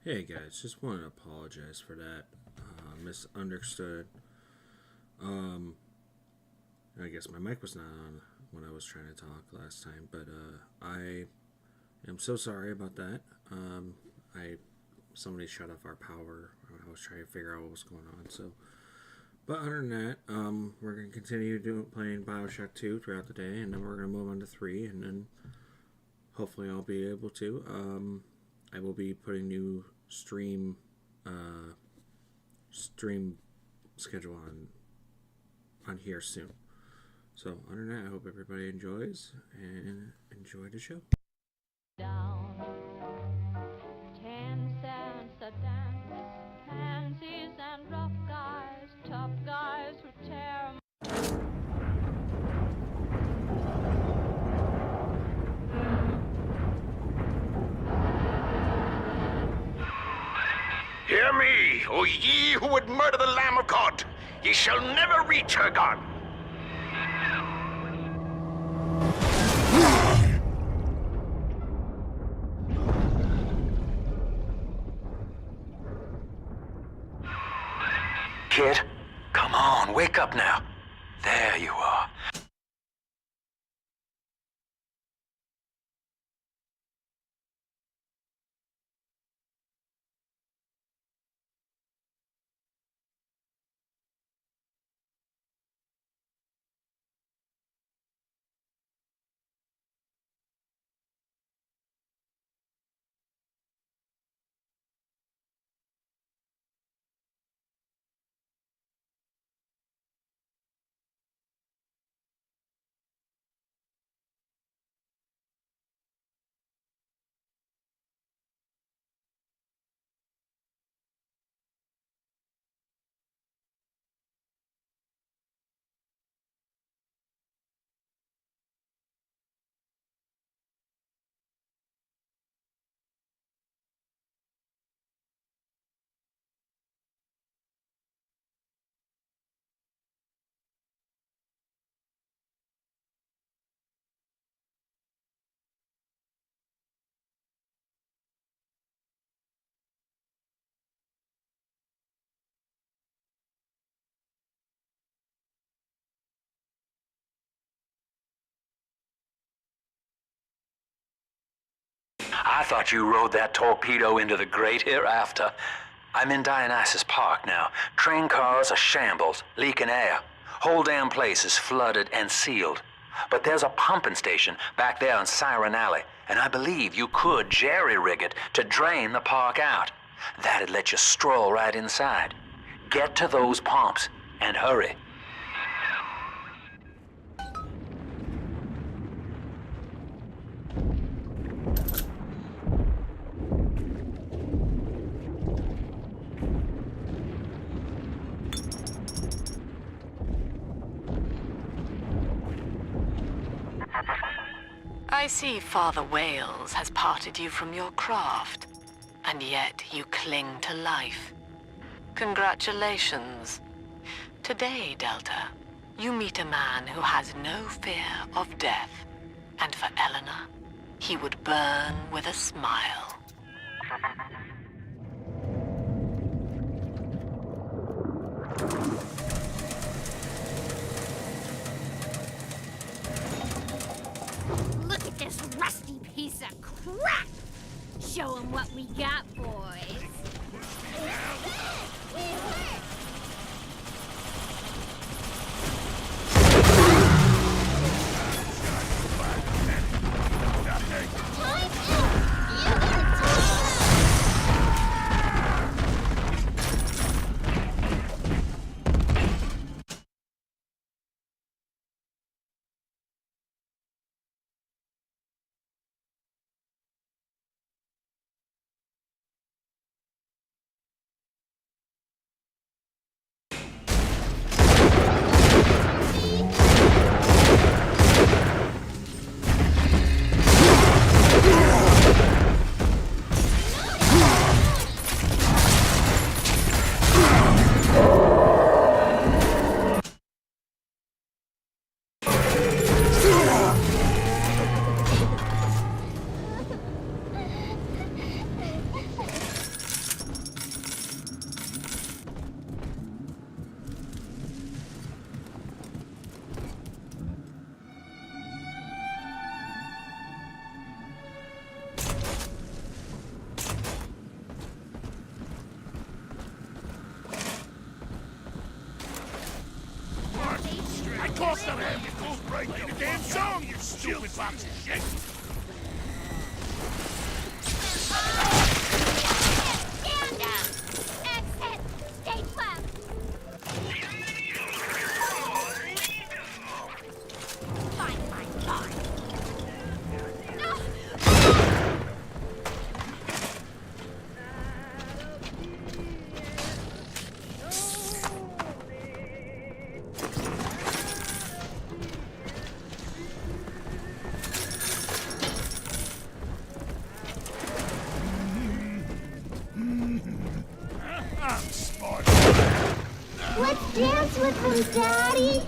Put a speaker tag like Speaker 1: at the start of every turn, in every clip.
Speaker 1: Hey guys, just want to apologize for that. Misunderstood. Um, I guess my mic was not on when I was trying to talk last time, but I am so sorry about that. I Somebody shut off our power. I was trying to figure out what was going on. So, but other than that, we're gonna continue playing BioShock 2 throughout the day, and then we're gonna move on to 3, and then hopefully I'll be able to. I will be putting new stream schedule on here soon. So other than that, I hope everybody enjoys and enjoy the show.
Speaker 2: Down 10 cents a dance, pansies and rough guys, tough guys who tear.
Speaker 3: Hear me, O ye who would murder the Lamb of God! Ye shall never reach her God! Kid, come on, wake up now. There you are. I thought you rode that torpedo into the great hereafter. I'm in Dionysus Park now. Train cars are shambles, leaking air. Whole damn place is flooded and sealed. But there's a pumping station back there in Siren Alley, and I believe you could jerry-rig it to drain the park out. That'd let you stroll right inside. Get to those pumps, and hurry.
Speaker 4: I see Father Wales has parted you from your craft, and yet you cling to life. Congratulations. Today, Delta, you meet a man who has no fear of death, and for Eleanor, he would burn with a smile.
Speaker 5: Look at this rusty piece of crap! Show 'em what we got, boys.
Speaker 6: off the damn play the damn song, you stupid box of shit!
Speaker 5: Stand up! Exit! Stay left! Fine, fine, fine.
Speaker 6: I'm smart.
Speaker 5: Let's dance with him, Daddy!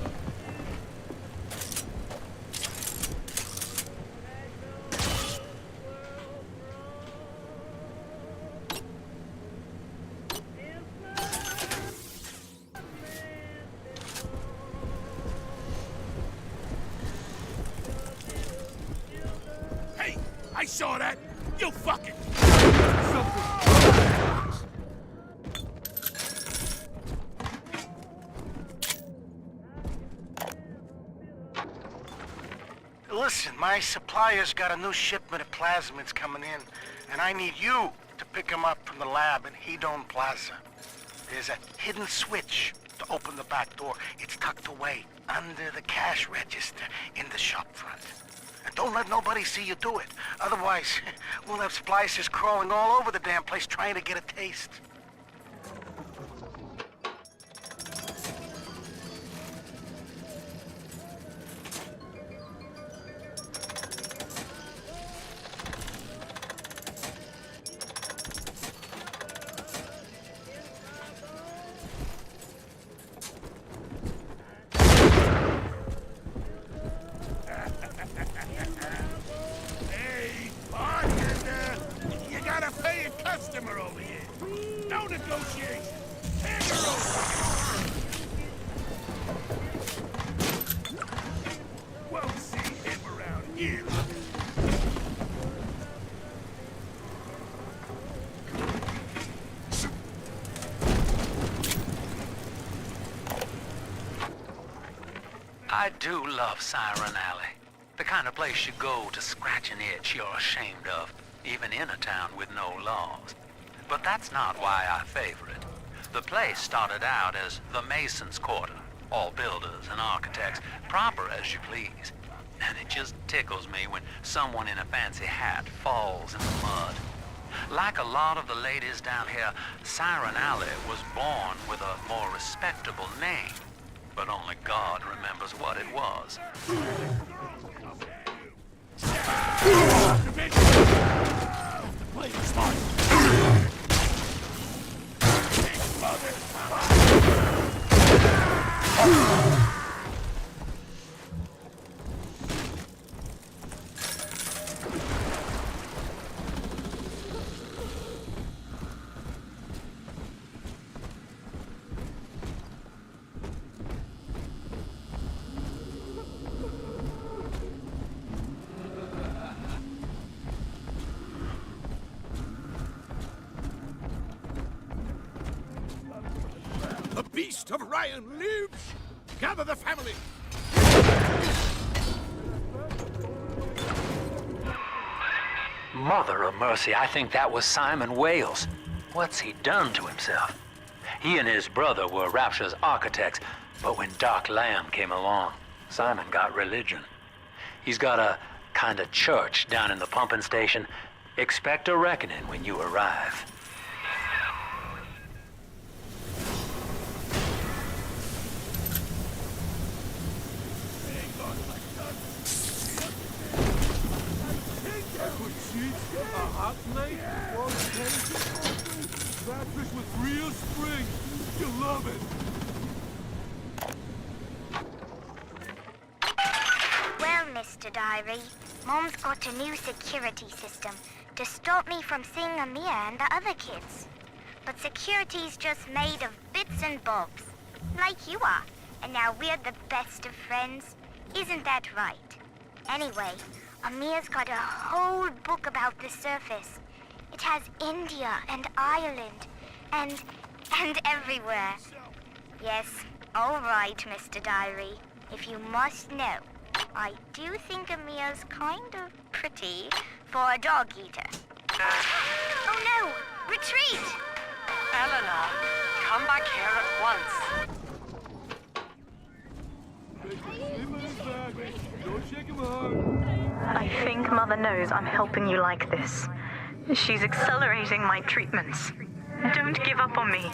Speaker 6: Hey, I saw that. You fucking...
Speaker 7: Listen, my supplier's got a new shipment of plasmids coming in, and I need you to pick them up from the lab in Hedon Plaza. There's a hidden switch to open the back door. It's tucked away under the cash register in the shop front. And don't let nobody see you do it. Otherwise, we'll have splicers crawling all over the damn place trying to get a taste.
Speaker 6: Hey, bartender! You gotta pay a customer over here. No negotiation. Hand her over. Won't see him around here.
Speaker 3: I do love Siren Alley. The kind of place you go to scratch an itch you're ashamed of, even in a town with no laws. But that's not why I favor it. The place started out as the Mason's Quarter, all builders and architects, proper as you please. And it just tickles me when someone in a fancy hat falls in the mud. Like a lot of the ladies down here, Siren Alley was born with a more respectable name. But only God remembers what it was.
Speaker 6: Play it smart. Big mother. The beast of Ryan lives! Gather the family!
Speaker 3: Mother of mercy, I think that was Simon Wales. What's he done to himself? He and his brother were Rapture's architects, but when Doc Lamb came along, Simon got religion. He's got a kind of church down in the pumping station. Expect a reckoning when you arrive.
Speaker 6: A hot night, catfish with real spring. You love it.
Speaker 8: Well, Mr. Diary, Mom's got a new security system to stop me from seeing Amir and the other kids. But security's just made of bits and bobs, like you are. And now we're the best of friends. Isn't that right? Anyway, Amir's got a whole book about the surface. It has India and Ireland and everywhere. Yes, all right, Mr. Diary. if you must know, I do think Amia's kind of pretty for a dog eater. Oh no! Retreat!
Speaker 4: Eleanor, come back here at once.
Speaker 9: I think Mother knows I'm helping you like this. She's accelerating my treatments. Don't give up on me.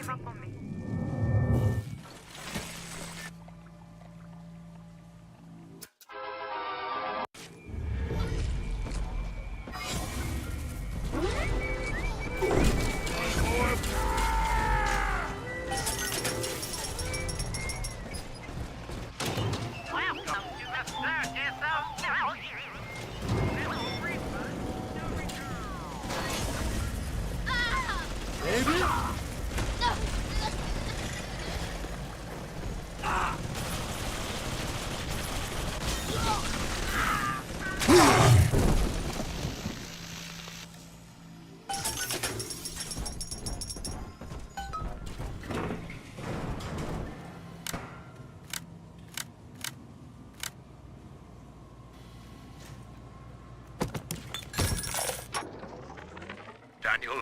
Speaker 6: Daniel,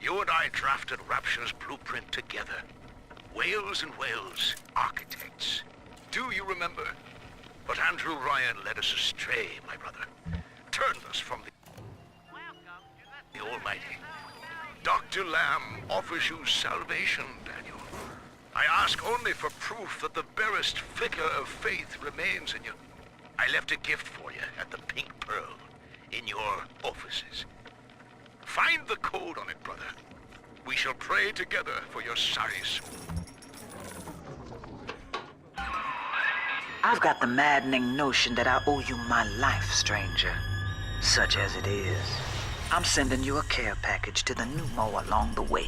Speaker 6: you and I drafted Rapture's blueprint together. Wales and Wales, architects. Do you remember? But Andrew Ryan led us astray, my brother. Turned us from the Almighty. Dr. Lamb offers you salvation, Daniel. I ask only for proof that the barest flicker of faith remains in you. I left a gift for you at the Pink Pearl, in your offices. Find the code on it, brother. We shall pray together for your sorry soul.
Speaker 10: I've got the maddening notion that I owe you my life, stranger. Such as it is. I'm sending you a care package to the pneumo along the way.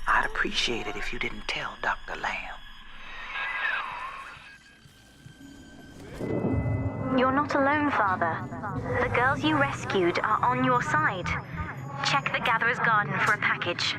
Speaker 10: I'd appreciate it if you didn't tell Dr. Lamb.
Speaker 9: You're not alone, Father. The girls you rescued are on your side. Check the Gatherer's Garden for a package.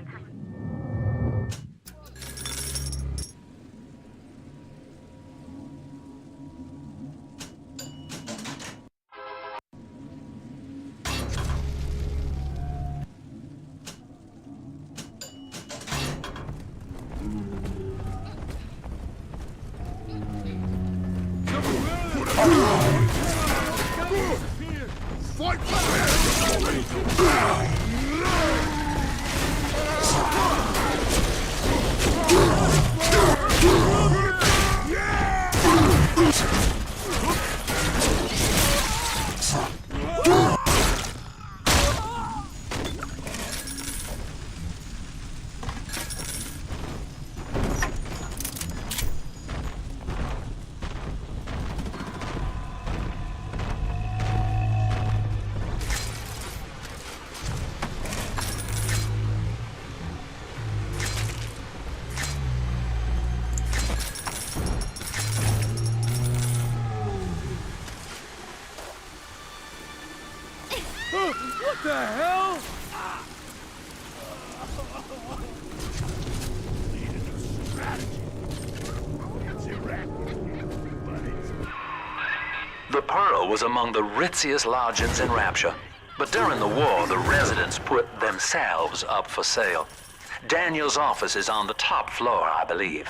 Speaker 6: What the hell? Needed a strategy. It's erratic, but it's...
Speaker 3: The Pearl was among the ritziest lodgings in Rapture. But during the war, the residents put themselves up for sale. Daniel's office is on the top floor, I believe.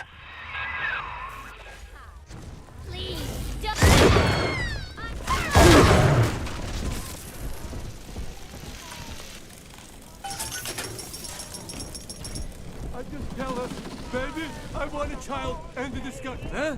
Speaker 5: Please,
Speaker 6: I just tell her, baby, I want a child, end the discussion, huh?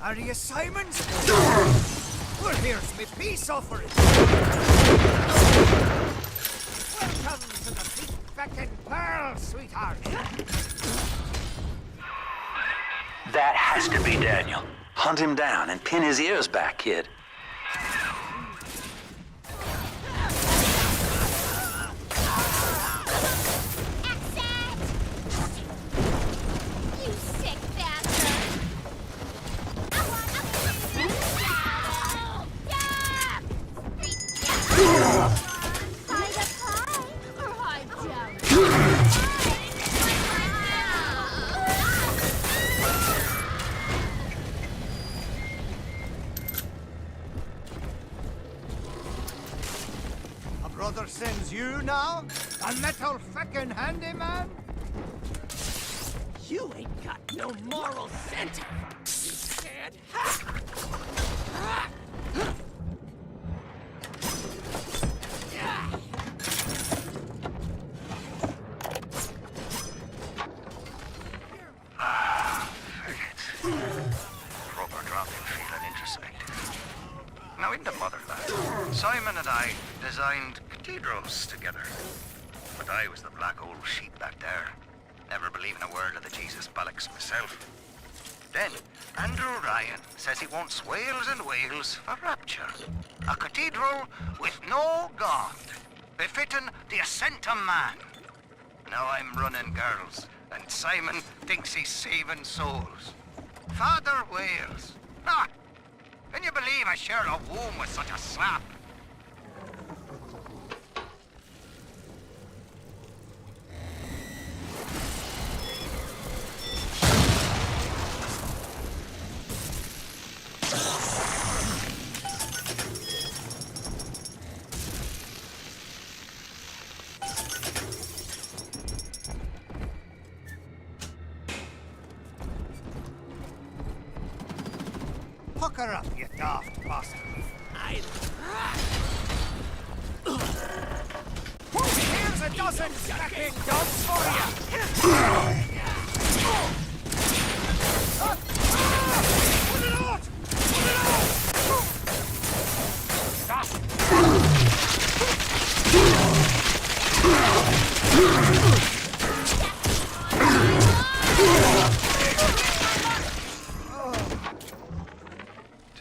Speaker 11: Are you Simons? Well, here's me peace offering. Welcome to the Pink Feckin' Pearl, sweetheart.
Speaker 3: That has to be Daniel. Hunt him down and pin his ears back, kid.
Speaker 11: Brother sends you now? A metal feckin' handyman? You ain't got no moral sense, you scared hack!
Speaker 6: Proper dropping feeling introspective. Now in the motherland, Simon and I designed cathedrals together. But I was the black old sheep back there, never believing a word of the Jesus bollocks myself. Then, Andrew Ryan says he wants whales and whales for rapture. A cathedral with no God, befitting the ascent of man. Now I'm running girls, and Simon thinks he's saving souls. Father Wales. Ah! Can you believe I share a womb with such a slap?
Speaker 11: Pucker up, you daft bastard. Here's a dozen fucking dogs for you! Put it out! Put it out!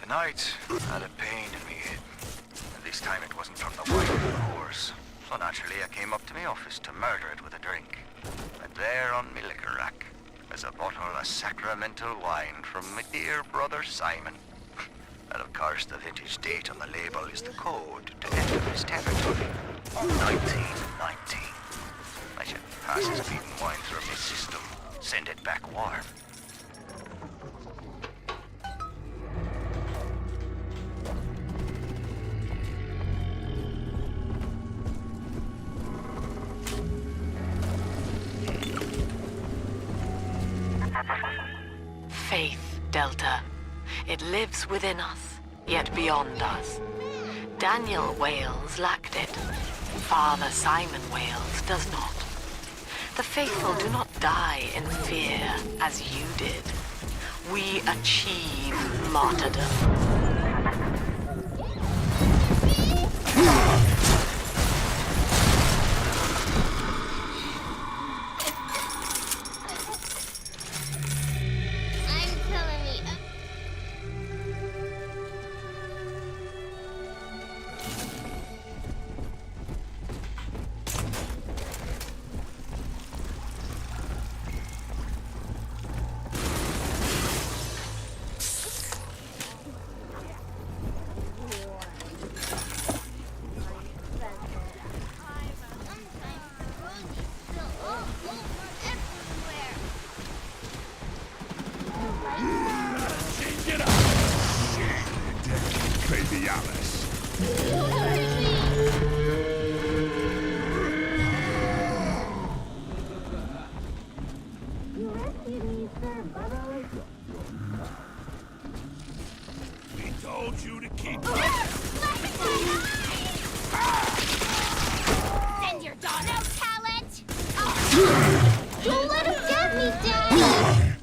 Speaker 6: Tonight, I had a pain in me head. And this time it wasn't from the wine or the horse. So naturally I came up to my office to murder it with a drink. And there on my liquor rack is a bottle of sacramental wine from my dear brother Simon. And of course the vintage date on the label is the code to enter his territory. 1919. I should pass his beaten wine through my system, send it back warm.
Speaker 4: Faith, Delta. It lives within us, yet beyond us. Daniel Wales lacked it. Father Simon Wales does not. The faithful do not die in fear, as you did. We achieve martyrdom.
Speaker 12: Baby Alice. We told you to keep.
Speaker 5: Send your dog out, talent! Don't let him get me, Daddy!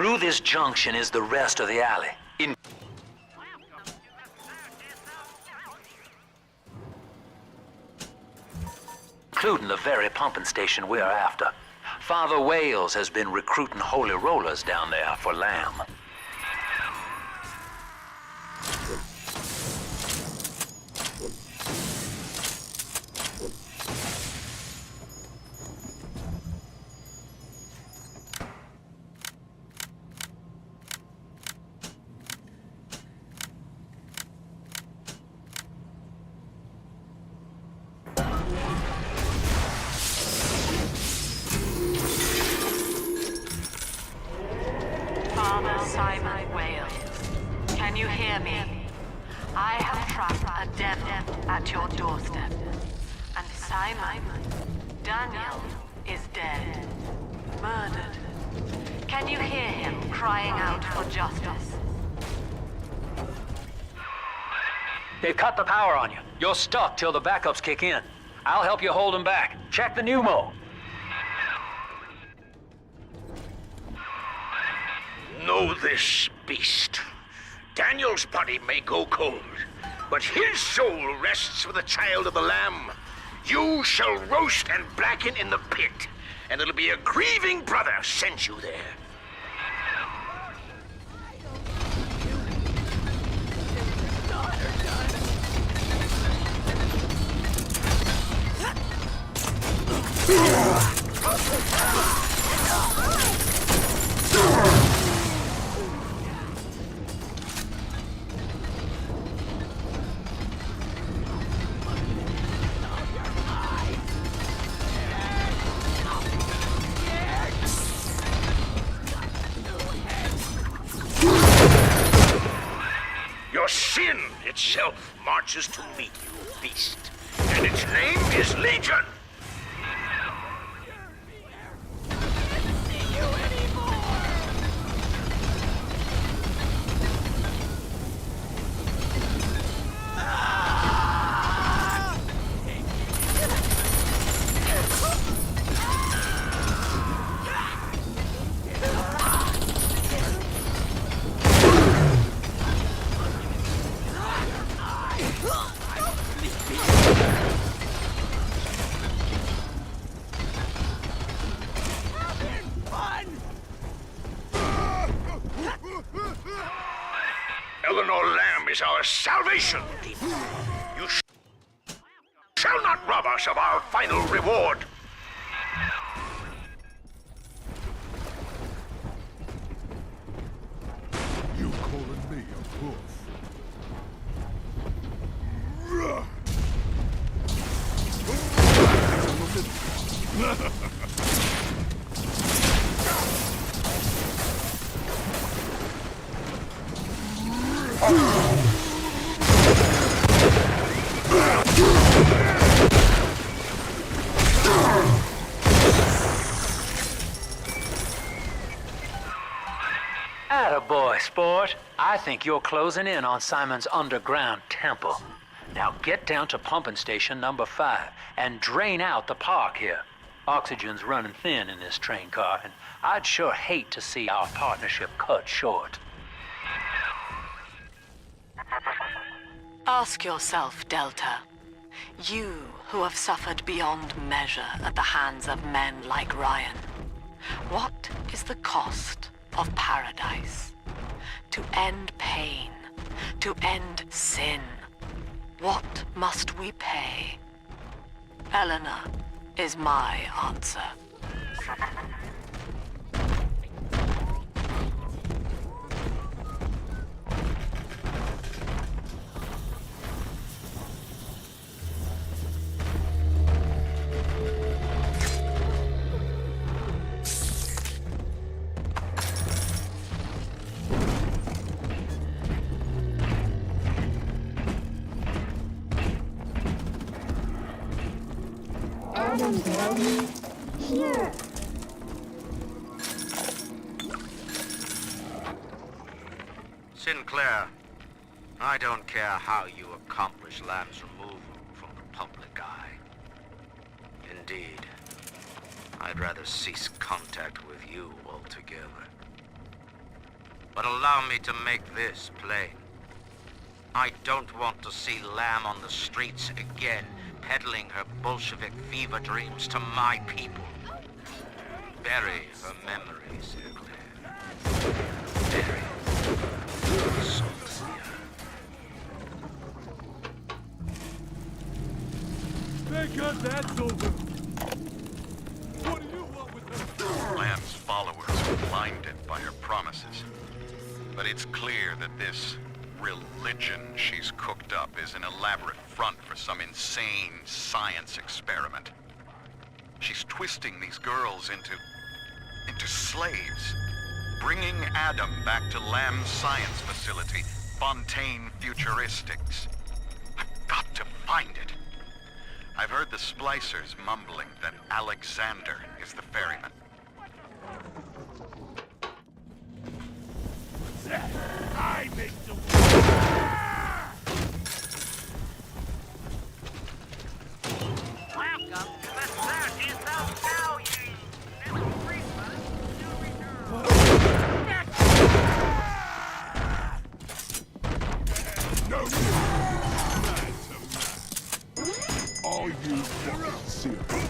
Speaker 3: Through this junction is the rest of the alley, including the very pumping station we're after. Father Wales has been recruiting holy rollers down there for lamb.
Speaker 4: Father Simon Wales, can you hear me? I have trapped a devil at your doorstep. And Simon, Daniel, is dead. Murdered. Can you hear him crying out for justice?
Speaker 3: They've cut the power on you. You're stuck till the backups kick in. I'll help you hold them back. Check the pneumo.
Speaker 6: Know this, beast. Daniel's body may go cold, but his soul rests with the child of the Lamb. You shall roast and blacken in the pit, and it'll be a grieving brother sent you there. Your sin itself marches to meet you, beast, and its name is Legion. Eleanor Lamb is our salvation, demon. You shall not rob us of our final reward.
Speaker 12: You calling me a wolf?
Speaker 3: Attaboy, sport. I think you're closing in on Simon's underground temple. Now get down to pumping station number 5 and drain out the park here. Oxygen's running thin in this train car, and I'd sure hate to see our partnership cut short.
Speaker 4: Ask yourself, Delta. You who have suffered beyond measure at the hands of men like Ryan. What is the cost of paradise? To end pain, to end sin. What must we pay? Eleanor is my answer.
Speaker 5: Here.
Speaker 6: Sinclair, I don't care how you accomplish Lamb's removal from the public eye. Indeed, I'd rather cease contact with you altogether.
Speaker 13: But allow me to make this plain. I don't want to see Lamb on the streets again, peddling her Bolshevik fever dreams to my people. Bury her memory, Sinclair. Bury her soul.
Speaker 12: Thank God that's over. What do you want with her?
Speaker 14: Lamb's followers are blinded by her promises. But it's clear that this religion she's cooked up is an elaborate front for some insane science experiment. She's twisting these girls into slaves. Bringing Adam back to Lamb's science facility, Fontaine Futuristics. I've got to find it. I've heard the splicers mumbling that Alexander is the ferryman.
Speaker 12: I make the
Speaker 11: Welcome to the 30th of now, you little Christmas.
Speaker 12: no. Are you fucking serious?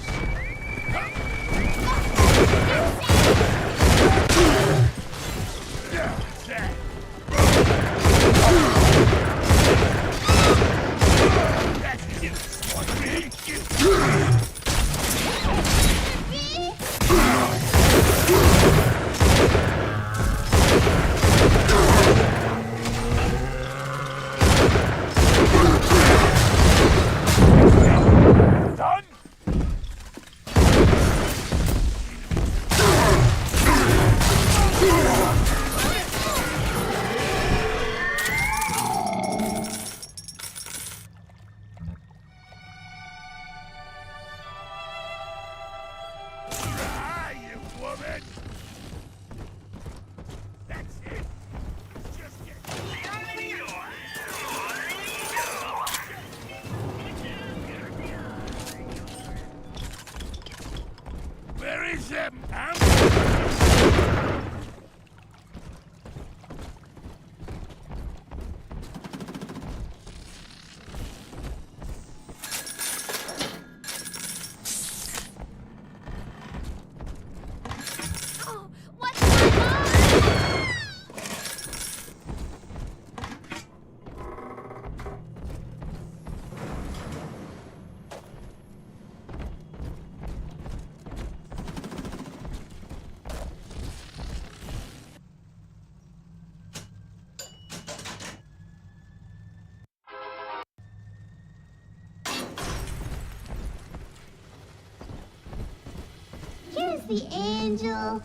Speaker 12: Where is him?
Speaker 5: Oh, what's going on? Here's the angel.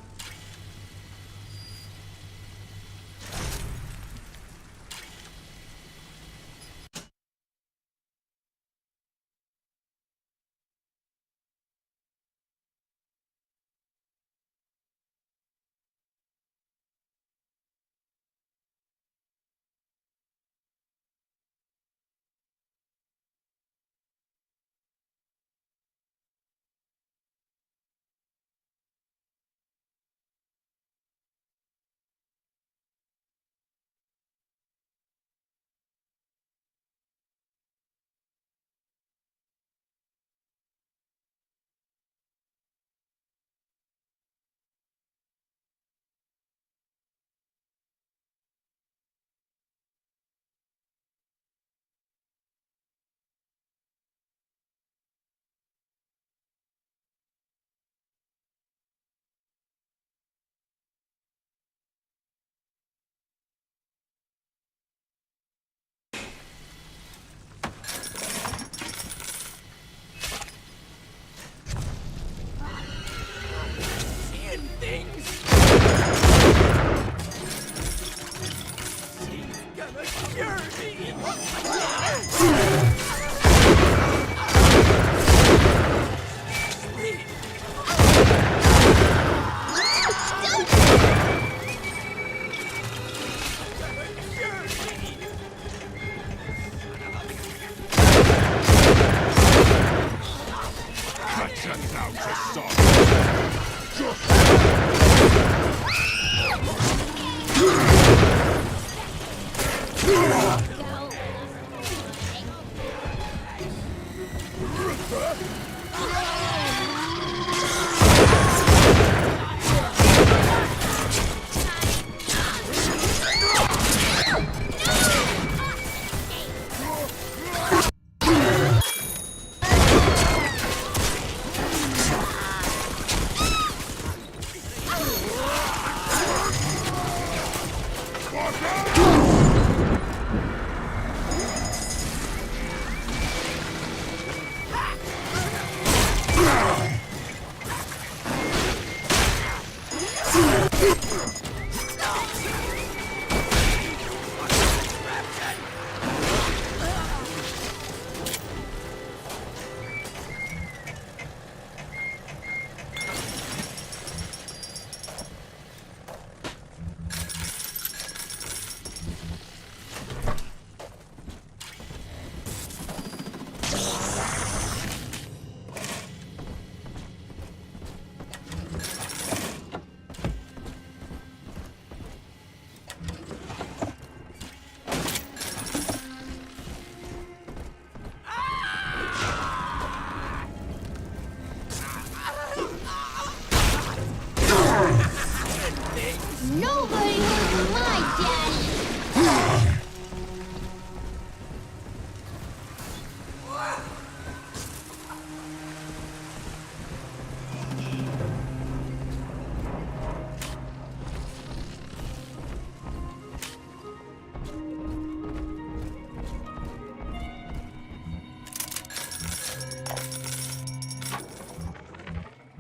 Speaker 5: My daddy!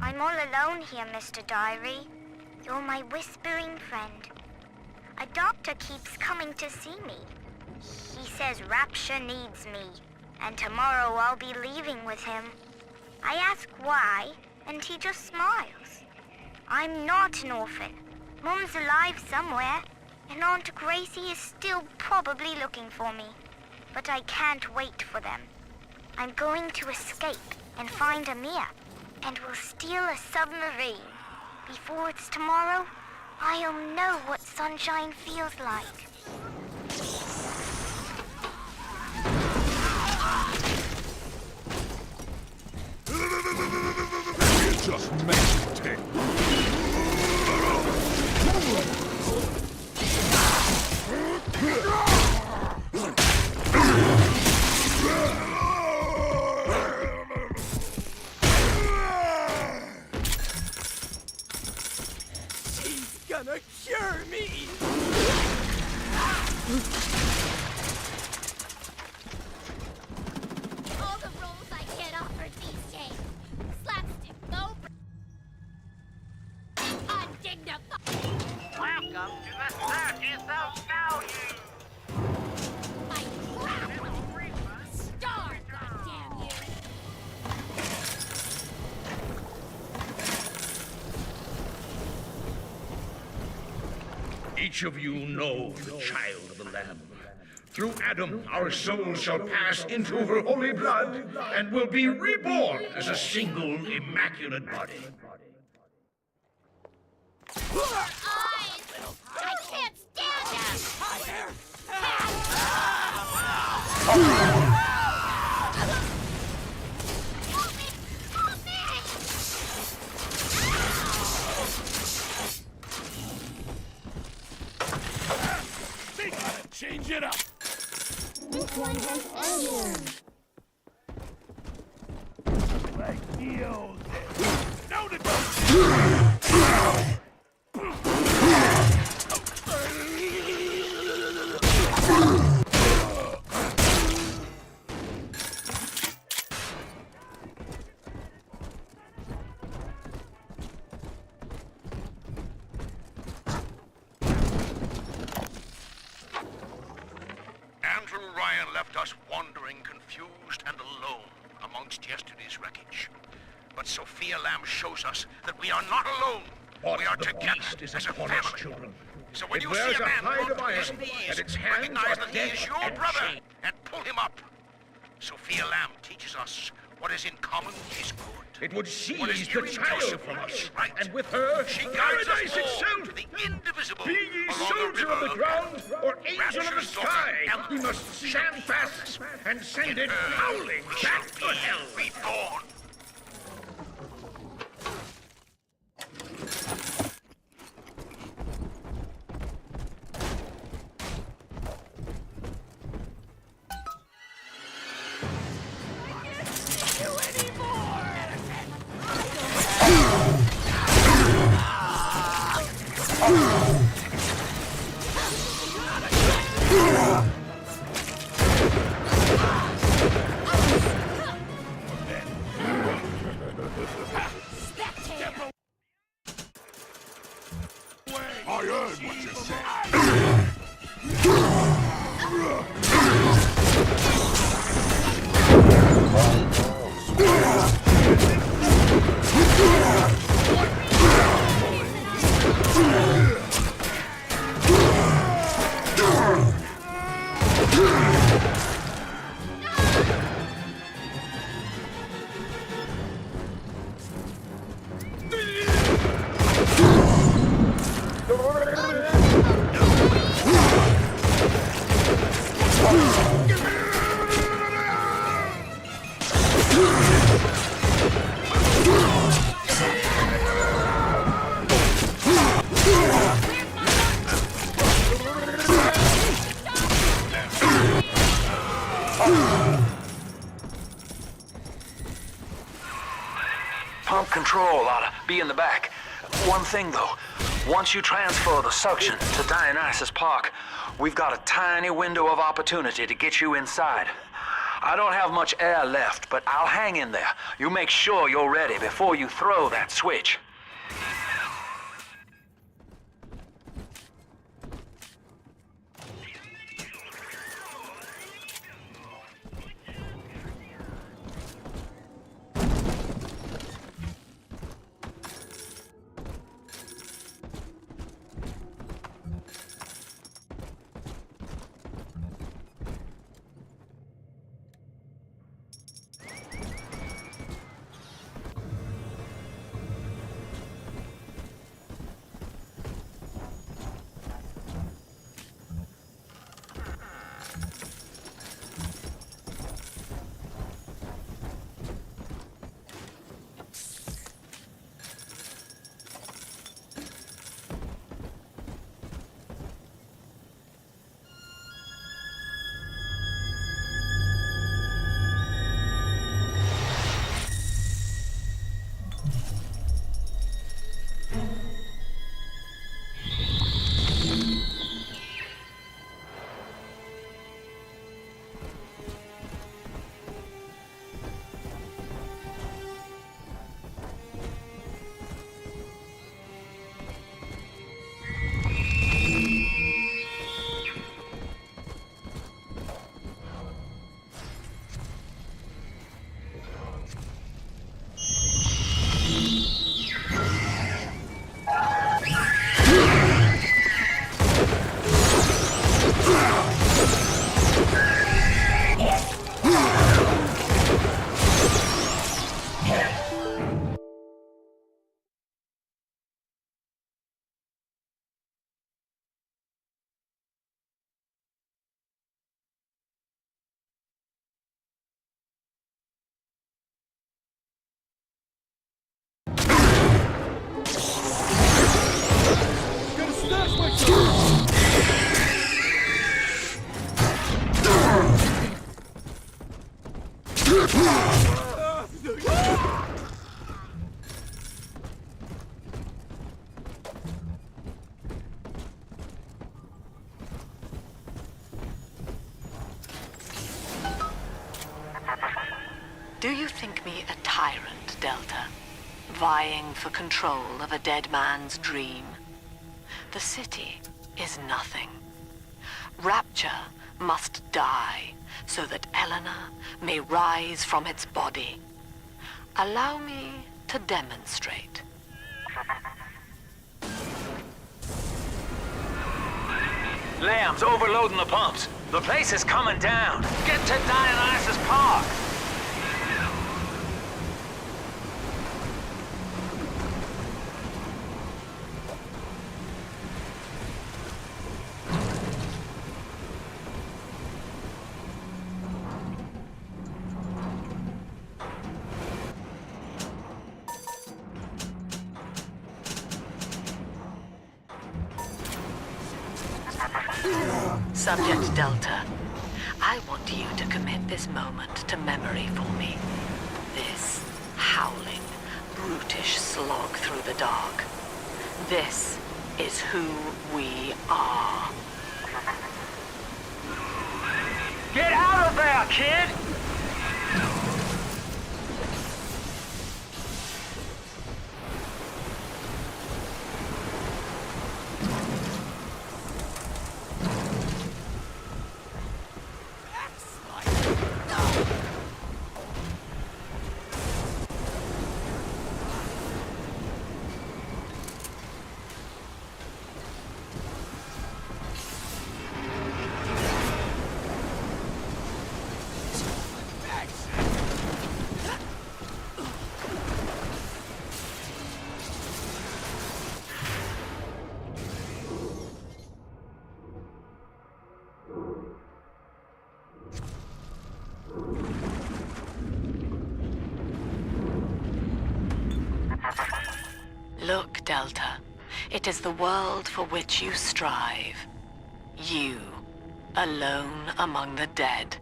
Speaker 8: I'm all alone here, Mr. Diary. You're my whispering friend. A doctor keeps coming to see me. He says Rapture needs me, and tomorrow I'll be leaving with him. I ask why, and he just smiles. I'm not an orphan. Mom's alive somewhere, and Aunt Gracie is still probably looking for me. But I can't wait for them. I'm going to escape and find Amir, and we'll steal a submarine. Before it's tomorrow, I'll know what sunshine feels like.
Speaker 12: You just messed it.
Speaker 11: She's gonna cure me!
Speaker 5: All the roles I get offered these days. Slapstick, low, undignified.
Speaker 11: Welcome to the circus of value!
Speaker 5: My crap! Star, goddammit you!
Speaker 15: Each of you know the child of the Lamb. Through Adam, our souls shall pass into her holy blood and will be reborn as a single immaculate body.
Speaker 5: Eyes! I can't stand them!
Speaker 12: They gotta change it up.
Speaker 5: This one has onion.
Speaker 12: Like you. No
Speaker 6: Andrew Ryan left us wandering, confused, and alone amongst yesterday's wreckage. But Sophia Lamb shows us that we are not alone.
Speaker 15: What
Speaker 6: we are
Speaker 15: the
Speaker 6: together
Speaker 15: beast is
Speaker 6: as a
Speaker 15: upon
Speaker 6: family.
Speaker 15: us, children.
Speaker 6: So when
Speaker 15: It
Speaker 6: you
Speaker 15: wears
Speaker 6: see a
Speaker 15: a
Speaker 6: man
Speaker 15: hide of
Speaker 6: fall to his
Speaker 15: iron,
Speaker 6: knees,
Speaker 15: and its hands
Speaker 6: recognize
Speaker 15: are
Speaker 6: that he
Speaker 15: death
Speaker 6: is your
Speaker 15: and
Speaker 6: brother
Speaker 15: shame.
Speaker 6: and pull him up. Sophia Lamb teaches us what is in common is good.
Speaker 15: It would
Speaker 6: What is
Speaker 15: seize the child
Speaker 6: irreducible
Speaker 15: from us,
Speaker 6: is right.
Speaker 15: and with her,
Speaker 6: She guides us
Speaker 15: paradise
Speaker 6: all
Speaker 15: itself.
Speaker 6: to the indivisible.
Speaker 15: Be ye
Speaker 6: along
Speaker 15: soldier of the ground, or angel of the
Speaker 6: Rapture's
Speaker 15: sky,
Speaker 6: daughter,
Speaker 15: we must stand fast and send it howling back to hell.
Speaker 6: Reborn.
Speaker 12: I heard what you said.
Speaker 3: control ought to be in the back. One thing, though. Once you transfer the suction to Dionysus Park, we've got a tiny window of opportunity to get you inside. I don't have much air left, but I'll hang in there. You make sure you're ready before you throw that switch.
Speaker 4: Do you think me a tyrant, Delta? Vying for control of a dead man's dream? The city is nothing. Rapture must die so that Eleanor may rise from its body. Allow me to demonstrate.
Speaker 3: Lamb's overloading the pumps. The place is coming down. Get to Dionysus Park.
Speaker 4: Subject Delta, I want you to commit this moment to memory for me. This howling, brutish slog through the dark. This is who we are.
Speaker 3: Get out of there, kid!
Speaker 4: Look, Delta, it is the world for which you strive. You, alone among the dead.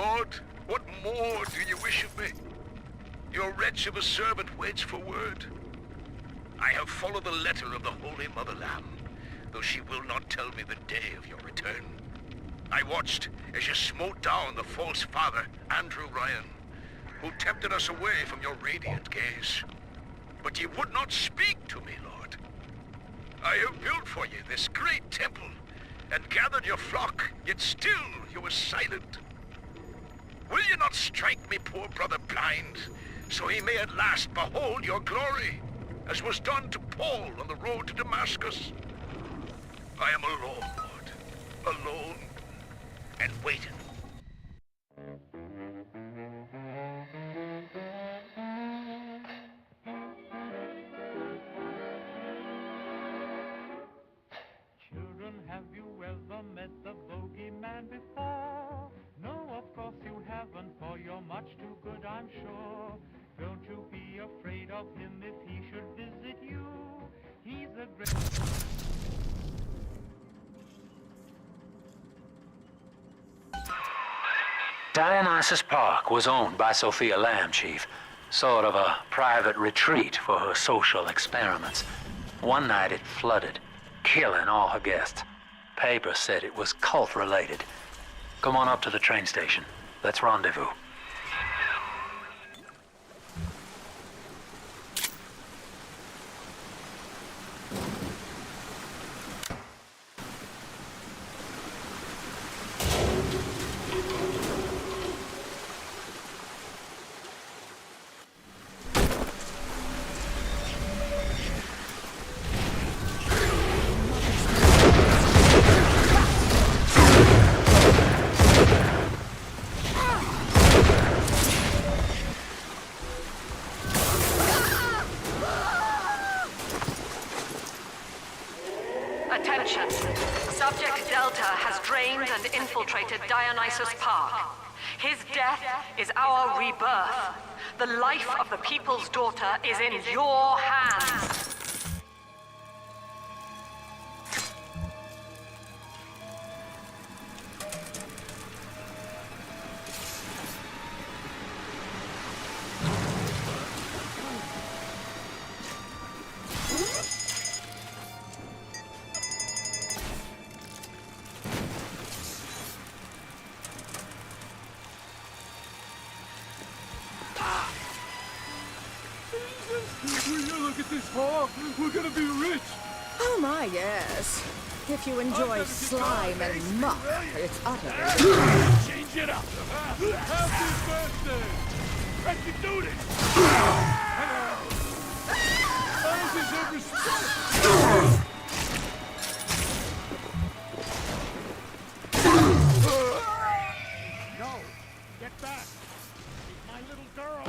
Speaker 6: Lord, what more do you wish of me? Your wretch of a servant waits for word. I have followed the letter of the Holy Mother Lamb, though she will not tell me the day of your return. I watched as you smote down the false father, Andrew Ryan, who tempted us away from your radiant gaze. But ye would not speak to me, Lord. I have built for you this great temple, and gathered your flock, yet still you were silent. Will you not strike me poor brother blind, so he may at last behold your glory, as was done to Paul on the road to Damascus? I am alone, Lord, alone, and waiting.
Speaker 16: Children, have you ever met the bogeyman before? No, of course you haven't, for you're much too good, I'm sure. Don't you be afraid of him if he should visit you. He's a great...
Speaker 3: Dionysus Park was owned by Sophia Lamb, Chief. Sort of a private retreat for her social experiments. One night it flooded, killing all her guests. Papers said it was cult-related. Come on up to the train station. Let's rendezvous.
Speaker 4: Attention. Subject Delta has drained and infiltrated Dionysus Park. His death is our rebirth. The life of the People's Daughter is in your hands.
Speaker 12: Will you look at this farm? We're gonna be rich!
Speaker 17: Oh my, yes. If you enjoy slime and muck, it's utterly...
Speaker 12: Change it up! Happy birthday! I can do this! How is ever spent?
Speaker 11: No! Get back! She's my little girl!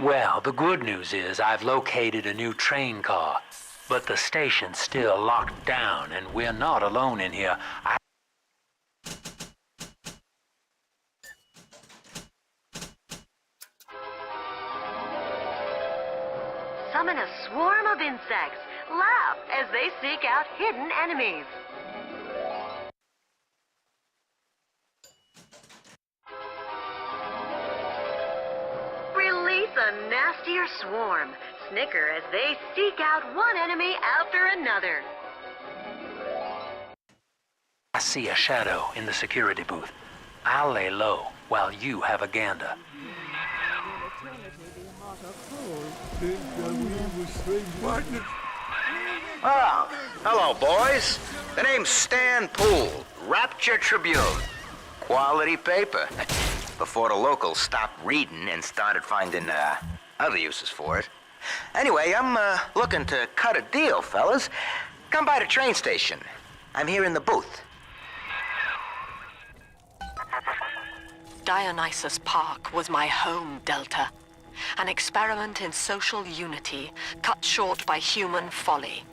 Speaker 3: Well, the good news is I've located a new train car, but the station's still locked down, and we're not alone in here.
Speaker 9: Summon a swarm of insects. Laugh as they seek out hidden enemies. Release a nastier swarm. Snicker as they seek out one enemy after another.
Speaker 3: I see a shadow in the security booth. I'll lay low while you have a gander.
Speaker 18: Ah, hello, boys. The name's Stan Poole, Rapture Tribune. Quality paper. before the locals stopped reading and started finding other uses for it. Anyway, I'm looking to cut a deal, fellas. Come by the train station. I'm here in the booth.
Speaker 4: Dionysus Park was my home, Delta. An experiment in social unity, cut short by human folly.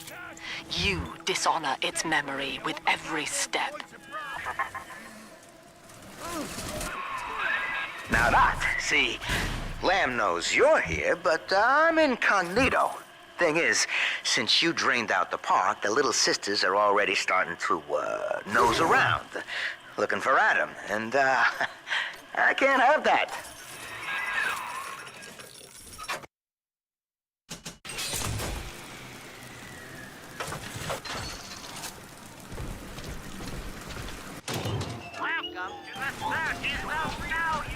Speaker 4: You dishonor its memory with every step.
Speaker 18: Now that, see, Lamb knows you're here, but I'm incognito. Thing is, since you drained out the park, the little sisters are already starting to nose around, looking for Adam, and I can't have that.
Speaker 11: Welcome to the circus of value.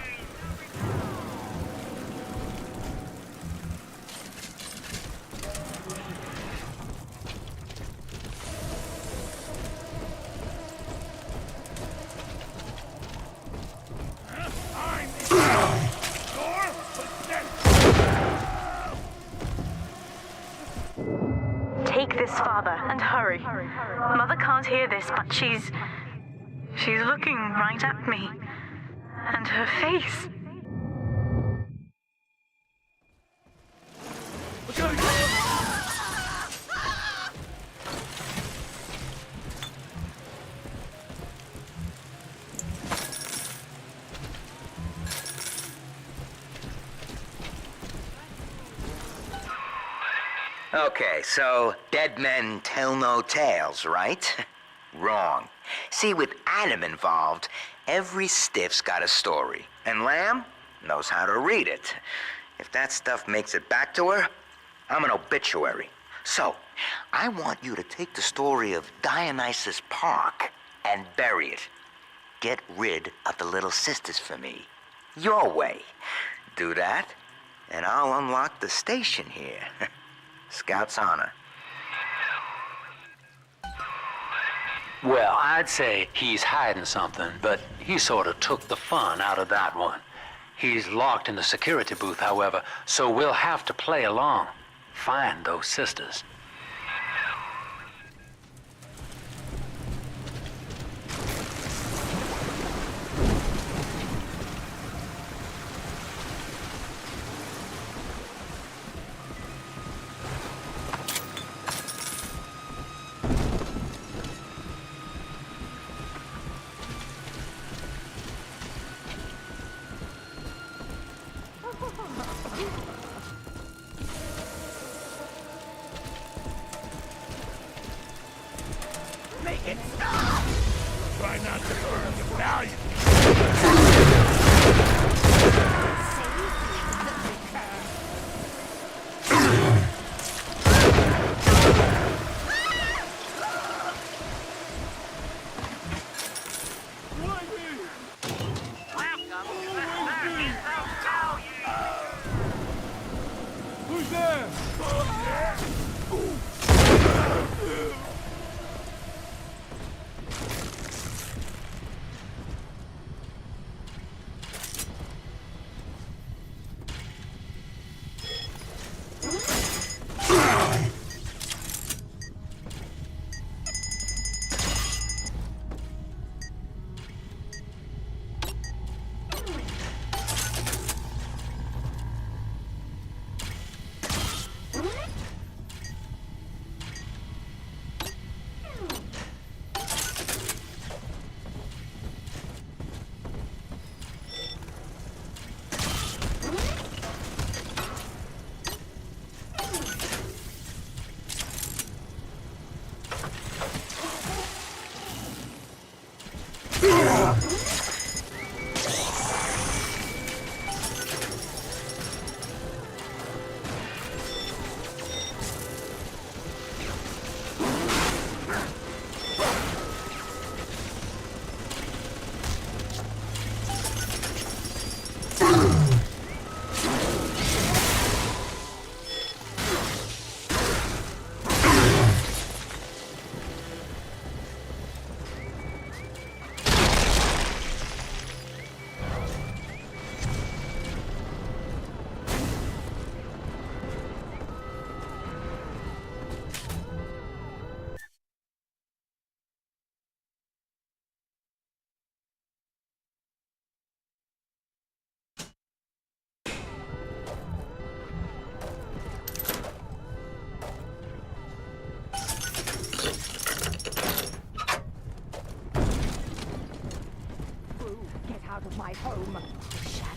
Speaker 9: Take this, Father, and hurry. Mother can't hear this, but she's looking right at me. And her face.
Speaker 18: Okay, so dead men tell no tales, right? Wrong. See, with Adam involved, every stiff's got a story, and Lamb knows how to read it. If that stuff makes it back to her, I'm an obituary. So, I want you to take the story of Dionysus Park and bury it. Get rid of the little sisters for me. Your way. Do that, and I'll unlock the station here. Scout's honor.
Speaker 3: Well, I'd say he's hiding something, but he sort of took the fun out of that one. He's locked in the security booth, however, so we'll have to play along. Find those sisters.
Speaker 11: Make it stop! Try not to burn the value.
Speaker 12: Who's there?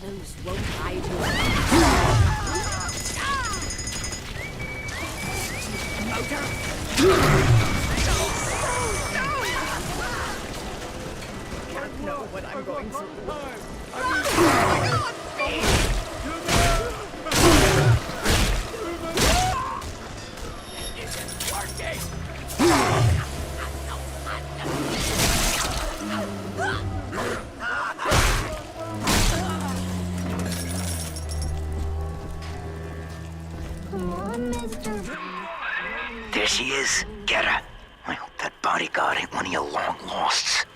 Speaker 17: shadows won't hide you. Can't know what I'm going through.
Speaker 18: There she is. Get her. I hope that bodyguard ain't one of your long losts.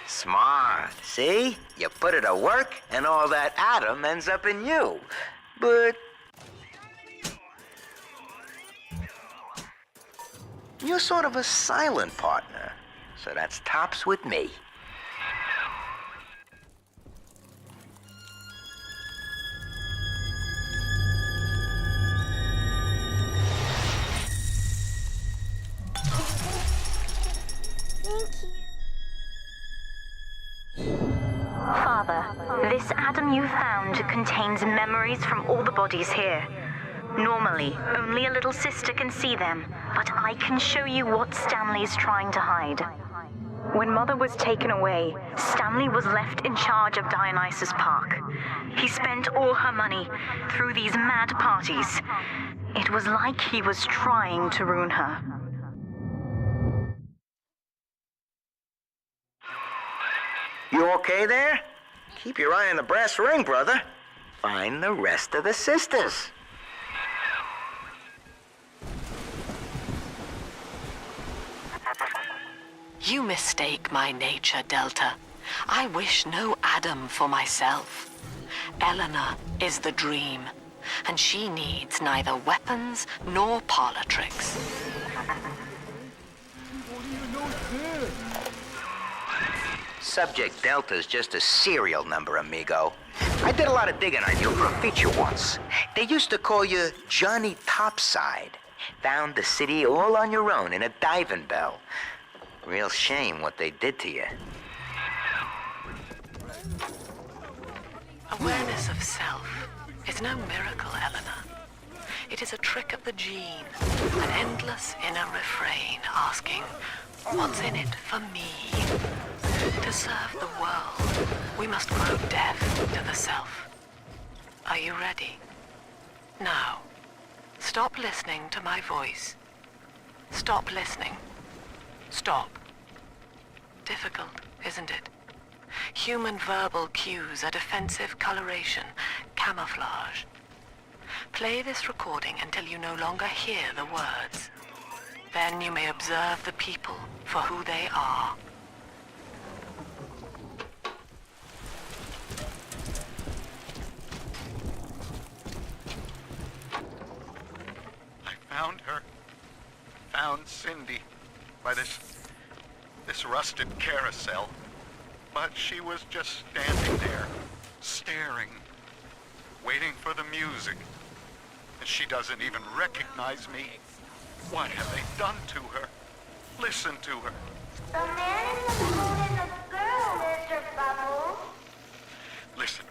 Speaker 18: Smart. See? You put it to work, and all that Adam ends up in you. But you're sort of a silent partner, so that's tops with me.
Speaker 9: Father, this Adam you found contains memories from all the bodies here. Normally, only a little sister can see them, but I can show you what Stanley's trying to hide. When Mother was taken away, Stanley was left in charge of Dionysus Park. He spent all her money through these mad parties. It was like he was trying to ruin her.
Speaker 18: You okay there? Keep your eye on the brass ring, brother. Find the rest of the sisters.
Speaker 4: You mistake my nature, Delta. I wish no Adam for myself. Eleanor is the dream, and she needs neither weapons nor parlor tricks.
Speaker 18: Subject Delta's just a serial number, amigo. I did a lot of digging on you for a feature once. They used to call you Johnny Topside. Found the city all on your own in a diving bell. Real shame what they did to you.
Speaker 4: Awareness of self is no miracle, Eleanor. It is a trick of the gene, an endless inner refrain asking, what's in it for me? To serve the world, we must grow deaf to the self. Are you ready? Now, stop listening to my voice. Stop listening. Stop. Difficult, isn't it? Human verbal cues are defensive coloration, camouflage. Play this recording until you no longer hear the words. Then you may observe the people for who they are.
Speaker 14: Found her. Found Cindy by this rusted carousel. But she was just standing there, staring, waiting for the music. And she doesn't even recognize me. What have they done to her? Listen to her.
Speaker 8: The man in the moon is a girl, Mr. Bubbles.
Speaker 14: Listen,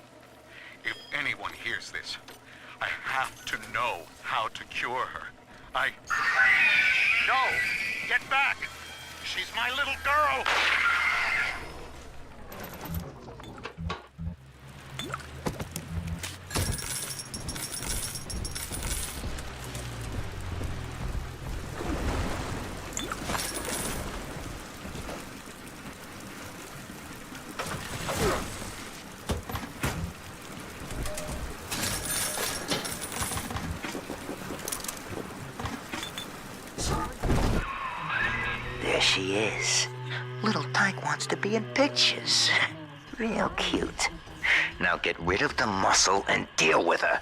Speaker 14: if anyone hears this, I have to know how to cure her. No! Get back! She's my little girl!
Speaker 18: There she is. Little Tyke wants to be in pictures. Real cute. Now get rid of the muscle and deal with her.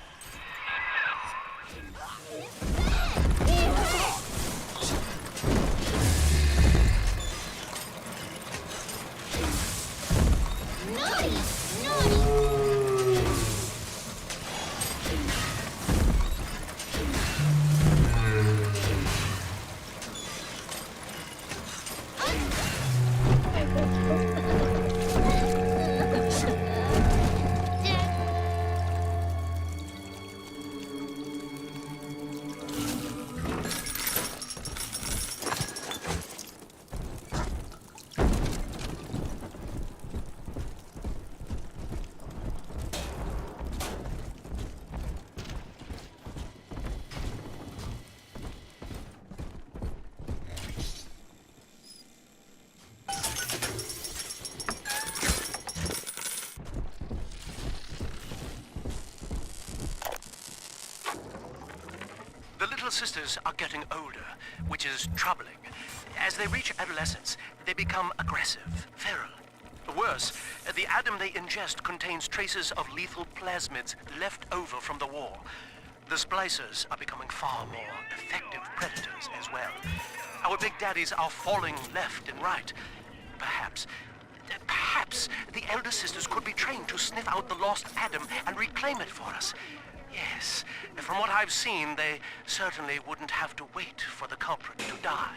Speaker 7: The little sisters are getting older, which is troubling. As they reach adolescence, they become aggressive, feral. Worse, the Adam they ingest contains traces of lethal plasmids left over from the war. The splicers are becoming far more effective predators as well. Our big daddies are falling left and right. Perhaps the elder sisters could be trained to sniff out the lost Adam and reclaim it for us. Yes, from what I've seen, they certainly wouldn't have to wait for the culprit to die.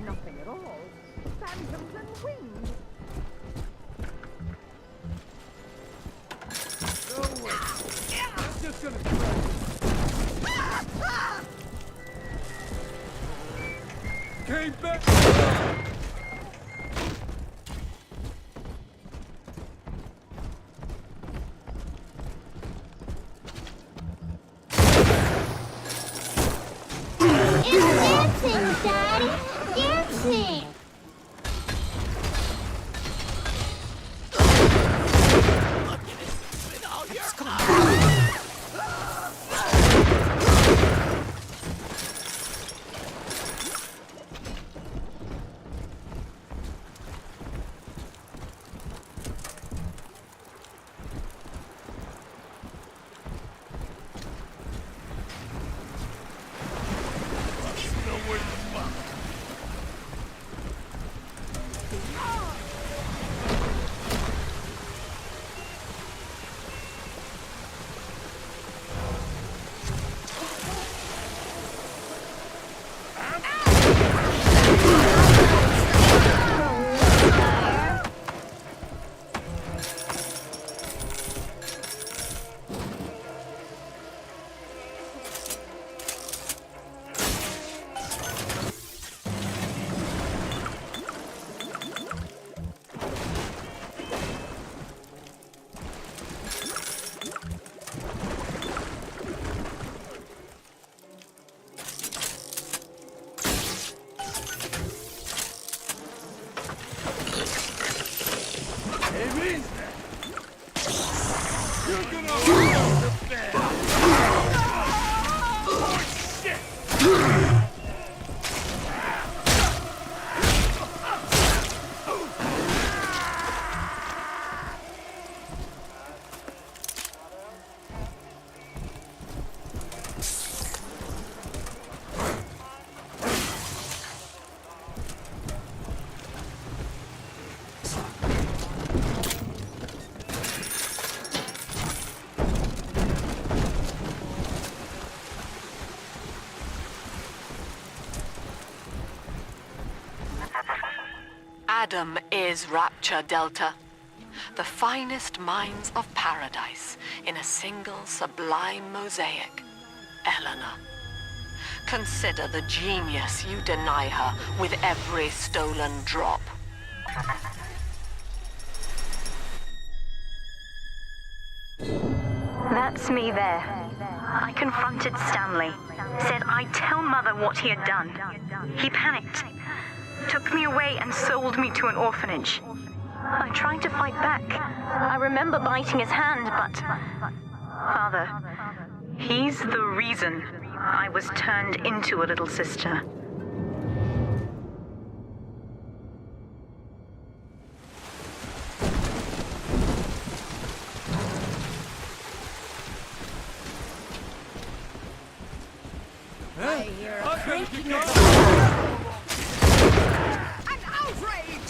Speaker 17: Nothing at all. Phantoms and wind.
Speaker 12: No way. I'm just gonna try this. Came back.
Speaker 5: Daddy! Dancing!
Speaker 4: Adam is Rapture Delta, the finest minds of paradise in a single sublime mosaic. Eleanor. Consider the genius you deny her with every stolen drop.
Speaker 9: That's me there. I confronted Stanley. Said I'd tell Mother what he had done. He panicked. Took me away and sold me to an orphanage. I tried to fight back. I remember biting his hand, but Father, he's the reason I was turned into a little sister.
Speaker 5: I hear a creaking of an outrage!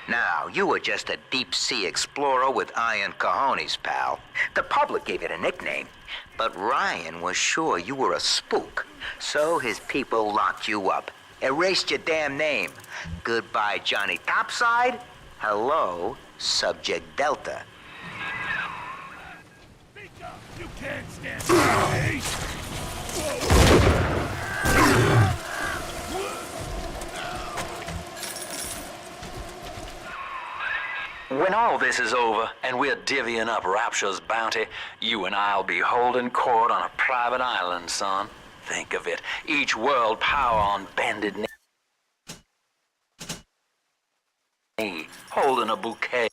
Speaker 18: Now, you were just a deep-sea explorer with iron cojones, pal. The public gave it a nickname, but Ryan was sure you were a spook. So his people locked you up, erased your damn name. Goodbye, Johnny Topside. Hello, Subject Delta.
Speaker 11: You can't stand me!
Speaker 3: When all this is over and we're divvying up Rapture's bounty, you and I'll be holding court on a private island, son. Think of it. Each world power on bended knee, holding a bouquet.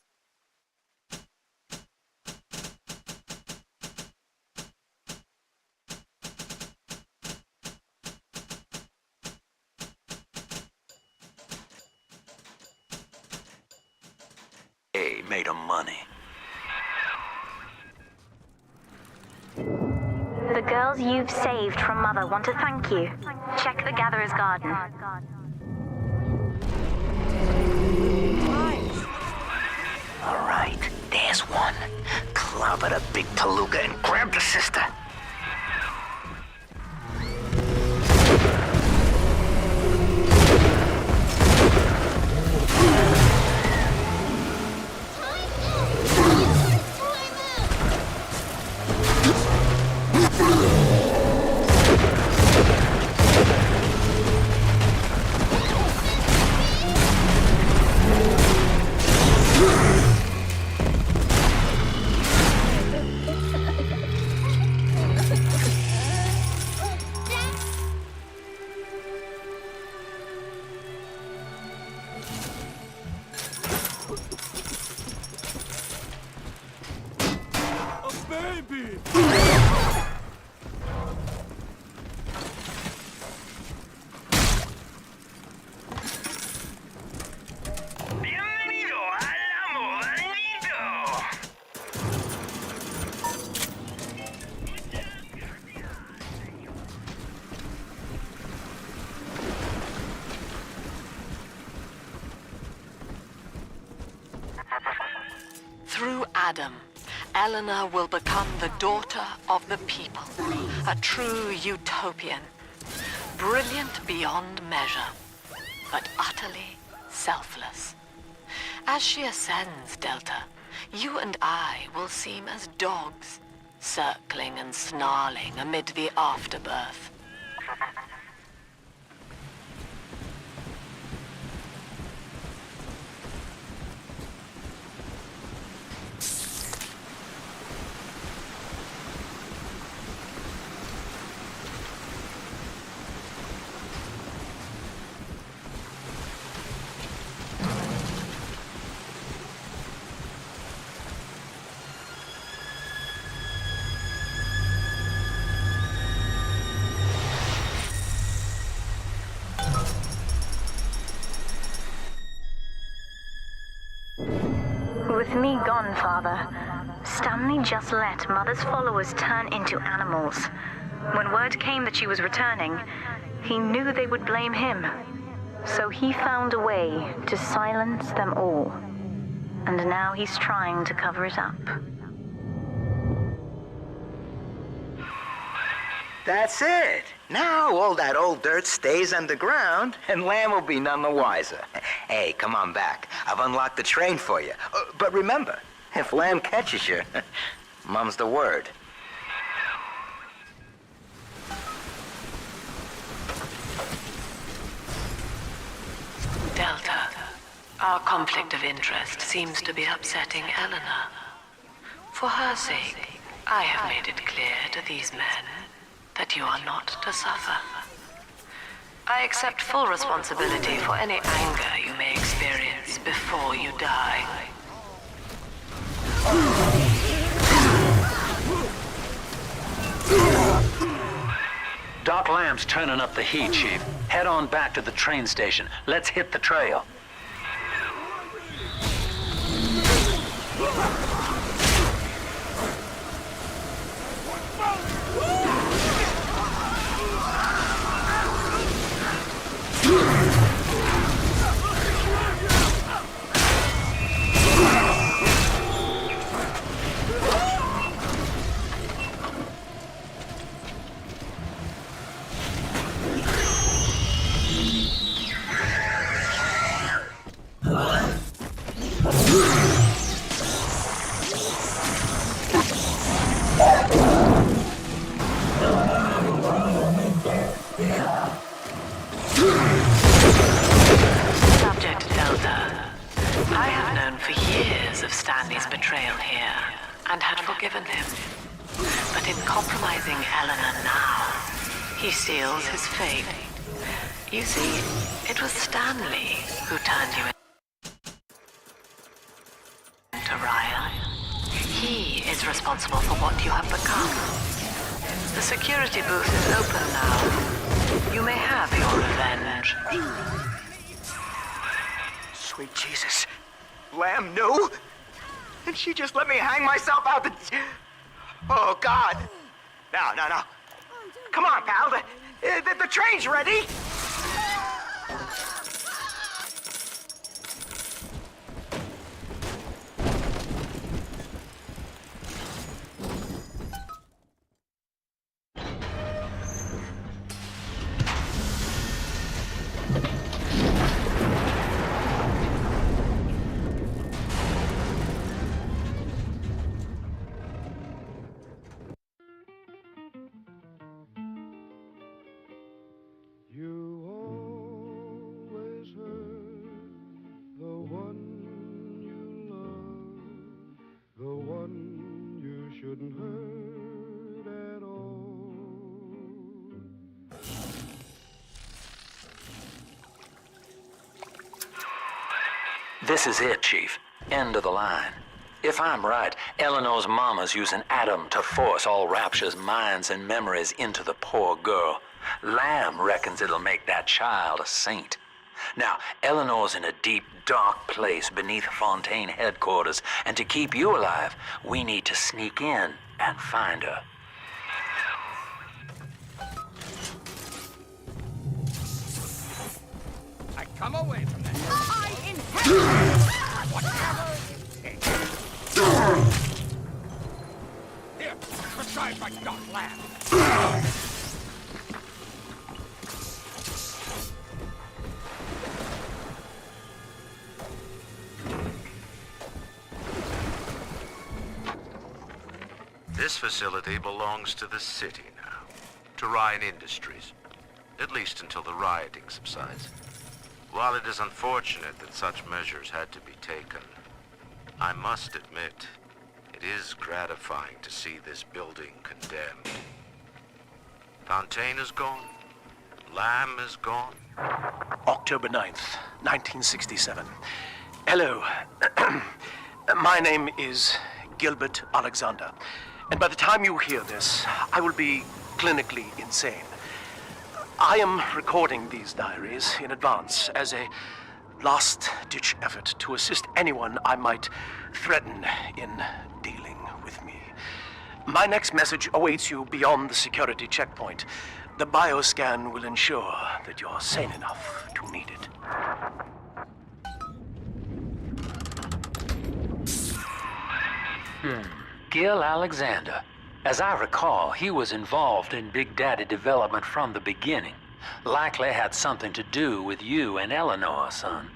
Speaker 3: Made of money.
Speaker 9: The girls you've saved from Mother want to thank you. Check the Gatherer's Garden.
Speaker 18: All right, there's one. Clobber the big palooka and grab the sister.
Speaker 4: Through Adam, Eleanor will become the daughter of the people, a true utopian, brilliant beyond measure, but utterly selfless. As she ascends, Delta, you and I will seem as dogs, circling and snarling amid the afterbirth.
Speaker 9: With me gone, Father, Stanley just let Mother's followers turn into animals. When word came that she was returning, he knew they would blame him. So he found a way to silence them all. And now he's trying to cover it up.
Speaker 18: That's it. Now all that old dirt stays underground, and Lamb will be none the wiser. Hey, come on back. I've unlocked the train for you. But remember, if Lamb catches you, mum's the word.
Speaker 4: Delta, our conflict of interest seems to be upsetting Eleanor. For her sake, I have made it clear to these men that you are not to suffer. I accept full responsibility for any anger you may experience. before you die.
Speaker 3: Doc Lamb's turning up the heat, Chief. Head on back to the train station. Let's hit the trail.
Speaker 4: Subject Delta. I have known for years of Stanley's betrayal here, and had forgiven him. But in compromising Eleanor now, he seals his fate. You see, it was Stanley who turned you into Ryan. He is responsible for what you have become. The security booth is open now. You may have your revenge.
Speaker 10: Sweet Jesus. Lamb knew? And she just let me hang myself out the... Oh, God. No. Come on, pal. The train's ready.
Speaker 3: This is it, Chief. End of the line. If I'm right, Eleanor's mama's using Adam to force all Rapture's minds and memories into the poor girl. Lamb reckons it'll make that child a saint. Now, Eleanor's in a deep, dark place beneath Fontaine headquarters, and to keep you alive, we need to sneak in and find her.
Speaker 11: I come away from that. I inherit whatever it takes. Here, prescribed by Doc Lamb.
Speaker 6: This facility belongs to the city now, to Ryan Industries, at least until the rioting subsides. While it is unfortunate that such measures had to be taken, I must admit, it is gratifying to see this building condemned. Fontaine is gone. Lamb is gone.
Speaker 7: October 9th, 1967. Hello. My name is Gilbert Alexander. And by the time you hear this, I will be clinically insane. I am recording these diaries in advance as a last-ditch effort to assist anyone I might threaten in dealing with me. My next message awaits you beyond the security checkpoint. The bioscan will ensure that you're sane enough to need it.
Speaker 3: Gil Alexander. As I recall, he was involved in Big Daddy development from the beginning. Likely had something to do with you and Eleanor, son.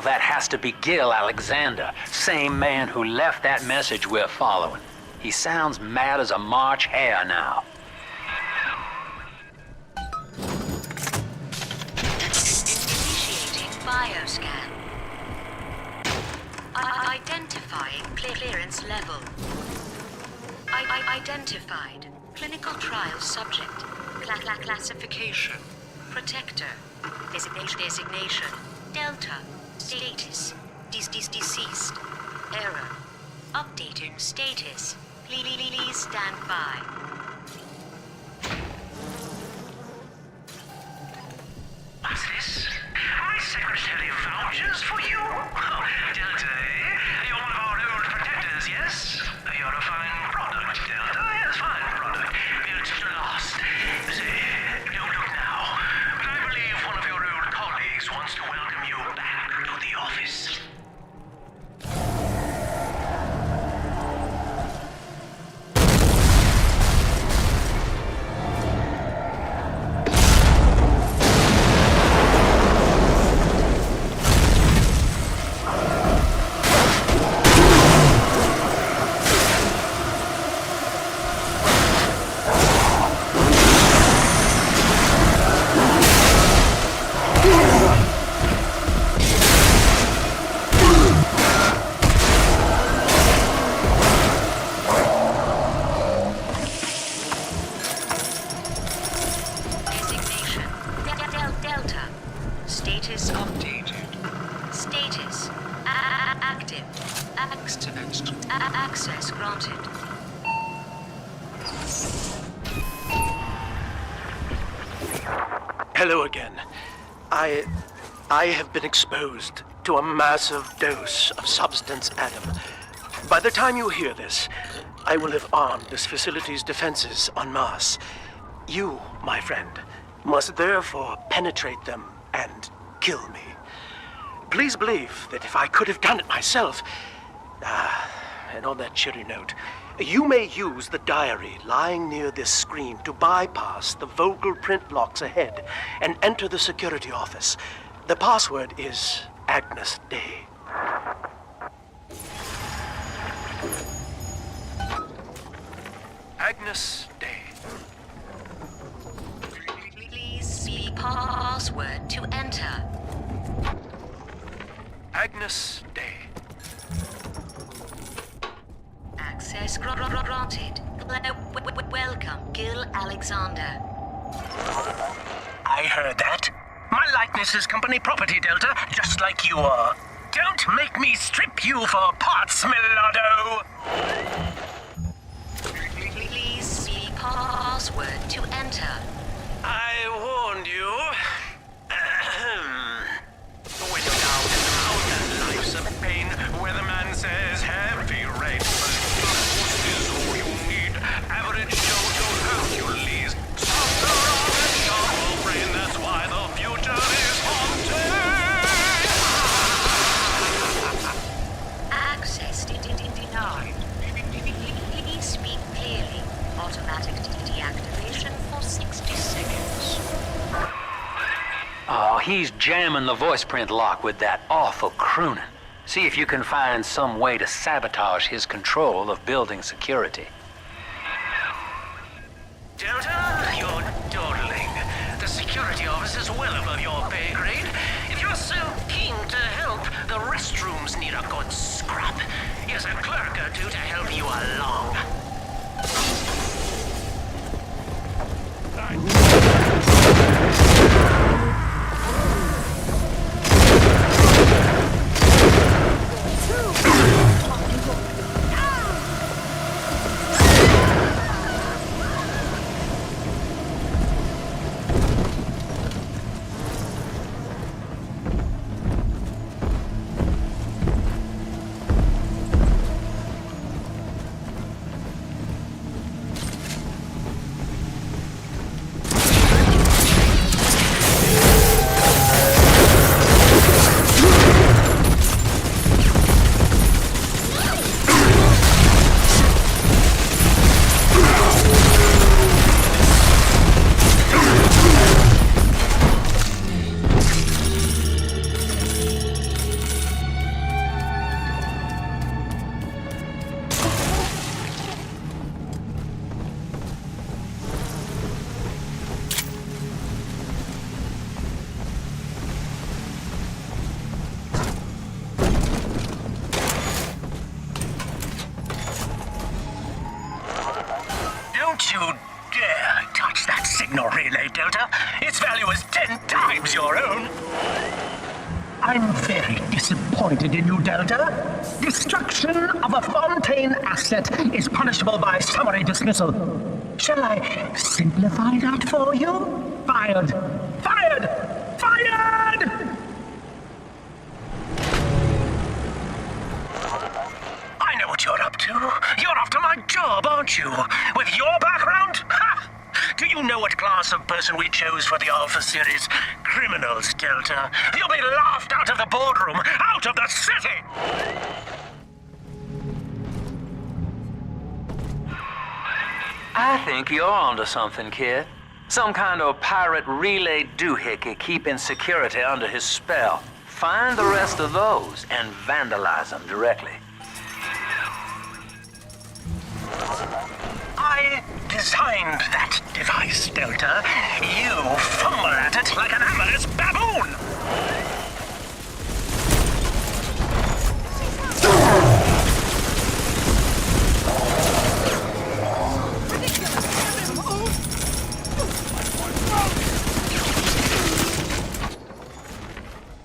Speaker 3: that has to be Gil Alexander, same man who left that message we're following. He sounds mad as a March hare now.
Speaker 4: Initiating bioscan. Identifying clearance level. Identified. Clinical trial subject. Classification. Protector. Designation. Delta. Status. Deceased. Error. Updating status. Please stand by.
Speaker 6: What's this? My secretary vouchers for you? Oh, Delta, eh? You're one of our old protectors, yes? You're a fine product, Delta. Yes, fine product. Built to last. Say, don't look now, but I believe one of your old colleagues wants to welcome you back to the office.
Speaker 4: Delta. Status updated. Status active. Access granted.
Speaker 7: Hello again. I have been exposed to a massive dose of substance Adam. By the time you hear this, I will have armed this facility's defenses en masse. You, my friend, must therefore penetrate them and kill me. Please believe that if I could have done it myself... and on that cheery note, you may use the diary lying near this screen to bypass the vocal print locks ahead and enter the security office. The password is Agnes Day. Agnes Day.
Speaker 4: Please see password to enter.
Speaker 7: Agnes Day.
Speaker 4: Access granted. Welcome, Gil Alexander.
Speaker 7: I heard that. My likeness is company property, Delta, just like you are. Don't make me strip you for parts, Millardo!
Speaker 4: Please see password to enter.
Speaker 7: I warned you. When you're down and out and life's a pain, weatherman says heavy rain. Boost is all you need. Average Joe don't have your leads. Softer on and sharper brain, that's why the future is haunted.
Speaker 4: Access denied. Please speak clearly. Automatic deactivation for 60 seconds.
Speaker 3: Oh, he's jamming the voice print lock with that awful crooning. See if you can find some way to sabotage his control of building security.
Speaker 7: Delta, you're dawdling. The security office is well above your pay grade. If you're so keen to help, the restrooms need a good scrub. Here's a clerk or two to help you along.
Speaker 19: Don't you dare touch that signal relay, Delta. Its value is 10 times your own. I'm very disappointed in you, Delta. Destruction of a Fontaine asset is punishable by summary dismissal. Shall I simplify that for you? Fired! Fired! Fired! I know what you're up to. You're after my job, aren't you? With your background? Ha! Do you know what class of person we chose for the Alpha Series? Criminals, Delta. You'll be laughed out of the boardroom, out of the city!
Speaker 3: I think you're onto something, kid. Some kind of pirate relay doohickey keeping security under his spell. Find the rest of those and vandalize them directly.
Speaker 19: I designed that device, Delta. You fumble at it like an amorous baboon!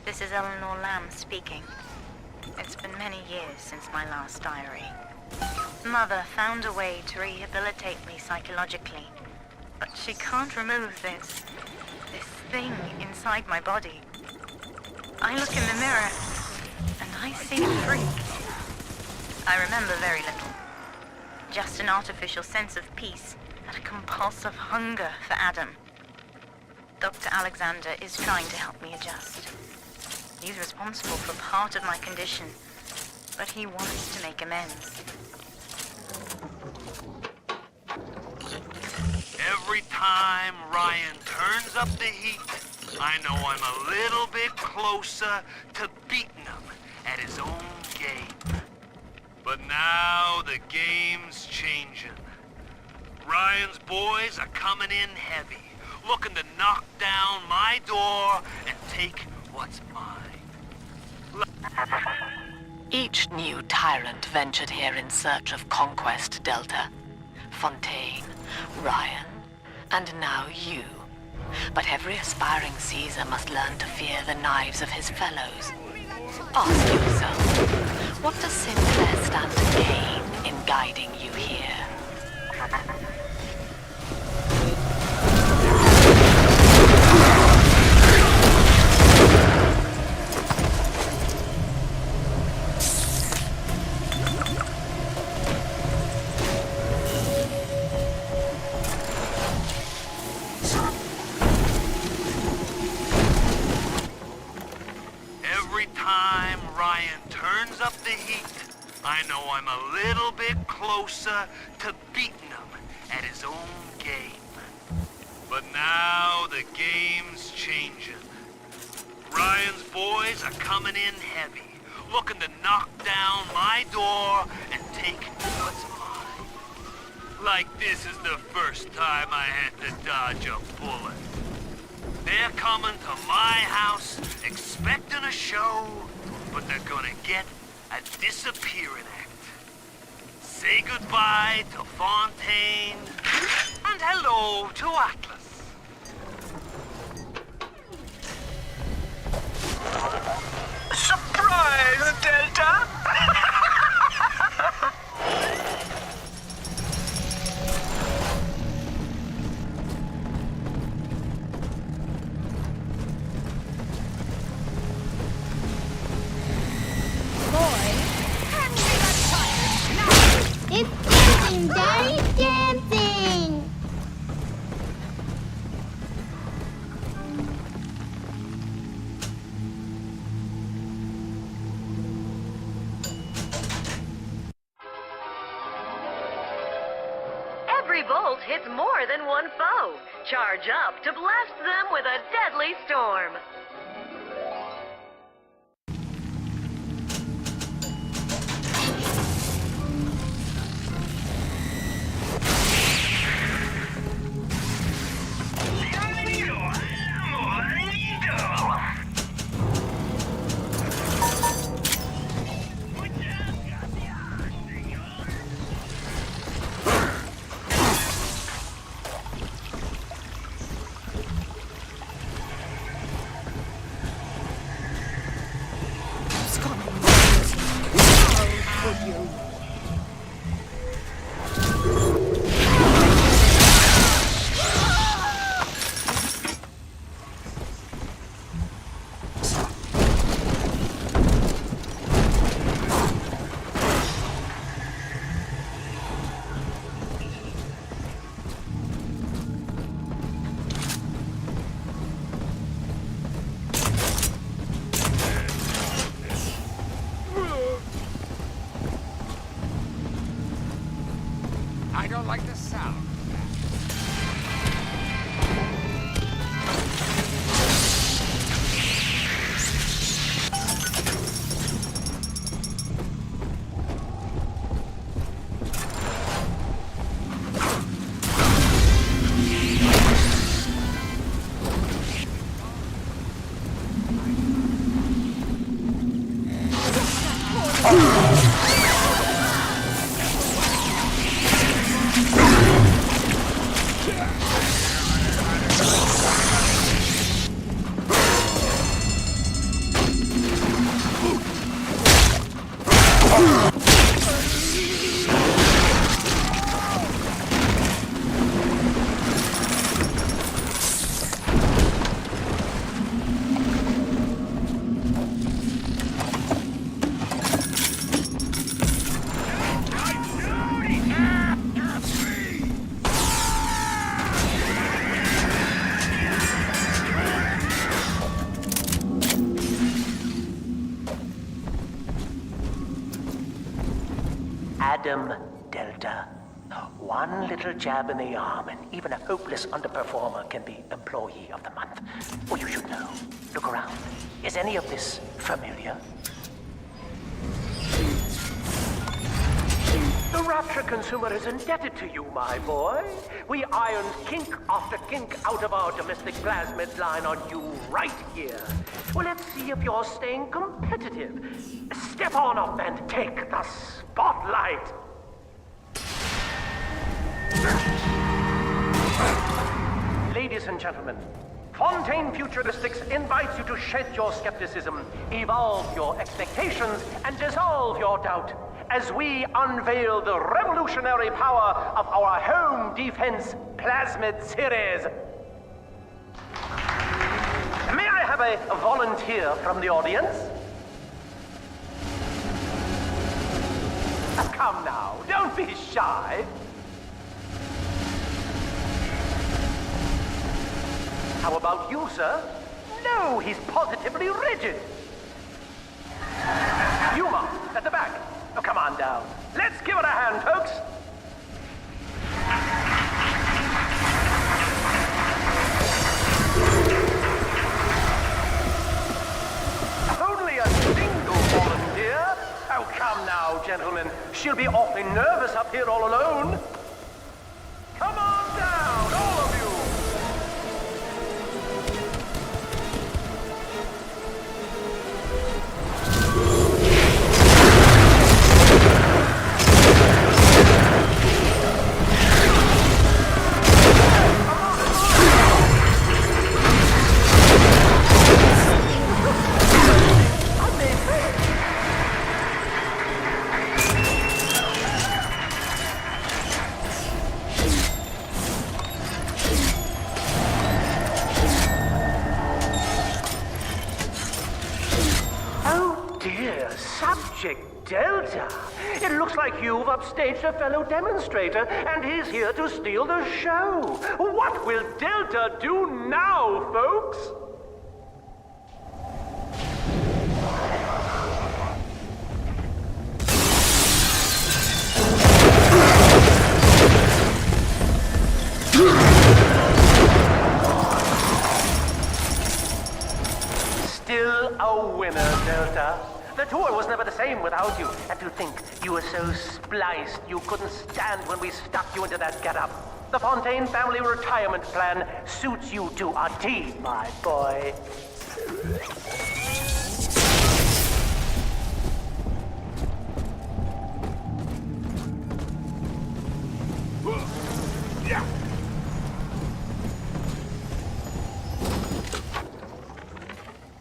Speaker 9: This is Eleanor Lamb speaking. It's been many years since my last diary. Mother found a way to rehabilitate me psychologically, but she can't remove this thing inside my body. I look in the mirror, and I see a freak. I remember very little. Just an artificial sense of peace and a compulsive hunger for Adam. Dr. Alexander is trying to help me adjust. He's responsible for part of my condition, but he wants to make amends.
Speaker 6: Every time Ryan turns up the heat, I know I'm a little bit closer to beating him at his own game. But now the game's changing. Ryan's boys are coming in heavy, looking to knock down my door and take what's mine.
Speaker 4: Each new tyrant ventured here in search of conquest, Delta. Fontaine, Ryan, and now you. But every aspiring Caesar must learn to fear the knives of his fellows. Ask yourself, what does Sinclair stand to gain in guiding you here?
Speaker 6: I know I'm a little bit closer to beating him at his own game. But now the game's changing. Ryan's boys are coming in heavy, looking to knock down my door and take what's mine. Like this is the first time I had to dodge a bullet. They're coming to my house, expecting a show, but they're gonna get a disappearing act. Say goodbye to Fontaine, and hello to Atlas.
Speaker 19: Surprise, Delta!
Speaker 5: It's dancing, Daddy! Dancing!
Speaker 20: Every bolt hits more than one foe. Charge up to blast them with a deadly storm.
Speaker 11: I don't like the sound.
Speaker 19: Adam Delta. One little jab in the arm, and even a hopeless underperformer can be Employee of the Month. Well, you should know. Look around. Is any of this familiar? The Rapture consumer is indebted to you, my boy. We ironed kink after kink out of our domestic plasmid line on you right here. Well, let's see if you're staying competitive. Step on up and take the spotlight. Ladies and gentlemen, Fontaine Futuristics invites you to shed your skepticism, evolve your expectations, and dissolve your doubt as we unveil the revolutionary power of our home defense plasmid series. May I have a volunteer from the audience? Come now, don't be shy. How about you, sir? No, he's positively rigid. Yuma, at the back. Oh, come on down. Let's give it a hand, folks. Only a single volunteer? Oh, come now, gentlemen. She'll be awfully nervous up here all alone. Come on down, all of you. Delta, it looks like you've upstaged a fellow demonstrator, and he's here to steal the show. What will Delta do now, folks? Still a winner, Delta. The tour was never the same without you. And to think you were so spliced you couldn't stand when we stuck you into that getup. The Fontaine family retirement plan suits you to a T, my boy.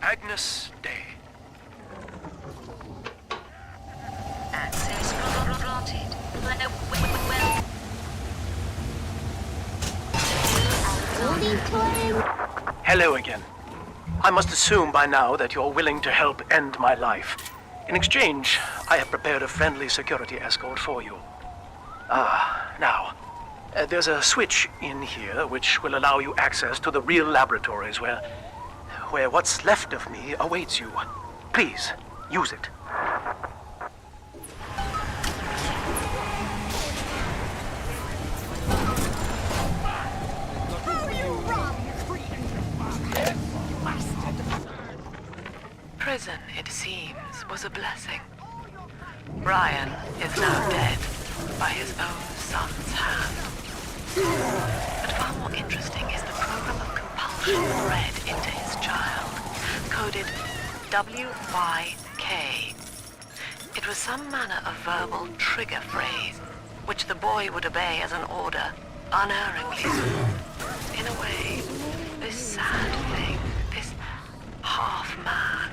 Speaker 7: Agnes Day.
Speaker 4: Access granted.
Speaker 7: Hello again. I must assume by now that you're willing to help end my life. In exchange, I have prepared a friendly security escort for you. Now, there's a switch in here which will allow you access to the real laboratories where what's left of me awaits you. Please, use it.
Speaker 4: was a blessing. Ryan is now dead by his own son's hand. But far more interesting is the program of compulsion bred into his child, coded WYK. It was some manner of verbal trigger phrase, which the boy would obey as an order, unerringly. In a way, this sad thing, this half-man,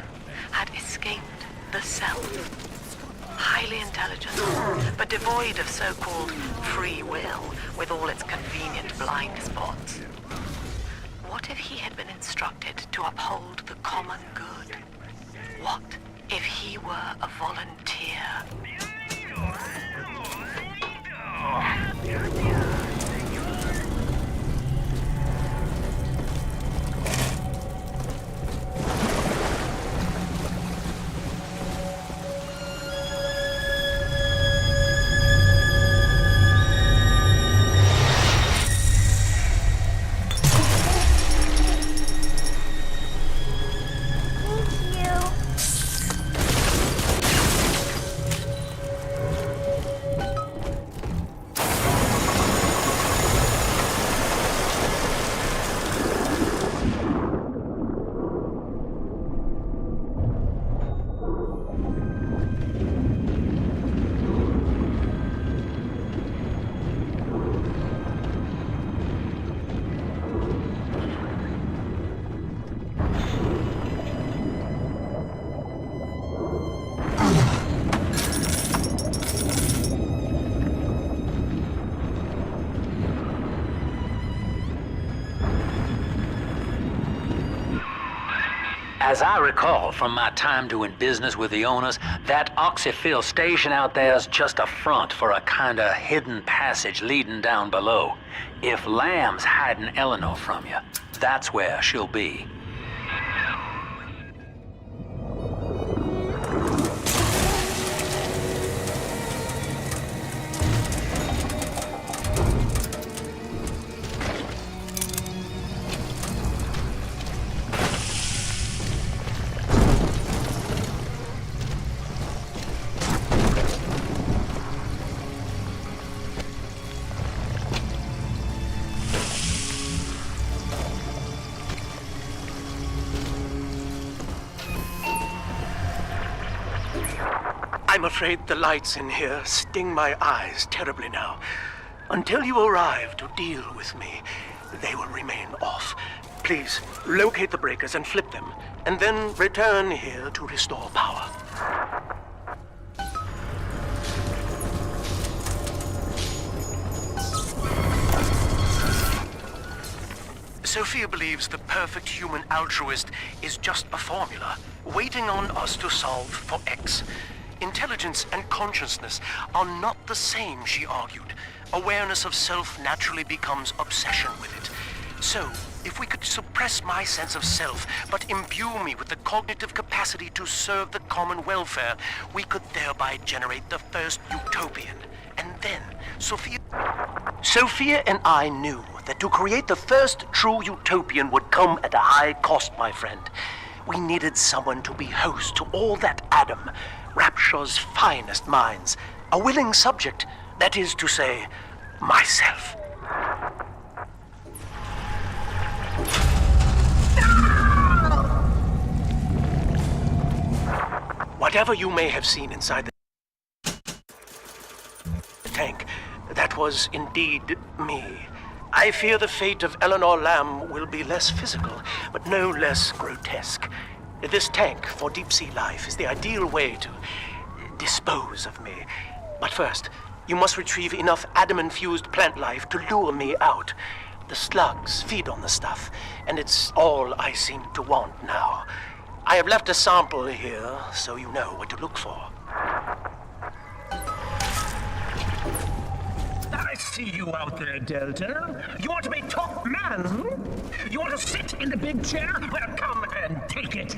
Speaker 4: had escaped the self. Highly intelligent, but devoid of so-called free will, with all its convenient blind spots. What if he had been instructed to uphold the common good? What if he were a volunteer?
Speaker 3: As I recall from my time doing business with the owners, that oxyfill station out there's just a front for a kinda hidden passage leading down below. If Lamb's hiding Eleanor from you, that's where she'll be.
Speaker 7: I'm afraid the lights in here sting my eyes terribly now. Until you arrive to deal with me, they will remain off. Please, locate the breakers and flip them, and then return here to restore power. Sophia believes the perfect human altruist is just a formula, waiting on us to solve for X. Intelligence and consciousness are not the same, she argued. Awareness of self naturally becomes obsession with it. So, if we could suppress my sense of self, but imbue me with the cognitive capacity to serve the common welfare, we could thereby generate the first utopian. And then, Sophia and I knew that to create the first true utopian would come at a high cost, my friend. We needed someone to be host to all that Adam, Rapture's finest minds, a willing subject, that is to say, myself. Whatever you may have seen inside the tank, that was indeed me. I fear the fate of Eleanor Lamb will be less physical, but no less grotesque. This tank for deep-sea life is the ideal way to dispose of me. But first, you must retrieve enough Adam-infused plant life to lure me out. The slugs feed on the stuff, and it's all I seem to want now. I have left a sample here, so you know what to look for.
Speaker 19: I see you out there, Delta. You want to be top man? You want to sit in the big chair? Well, come and take it.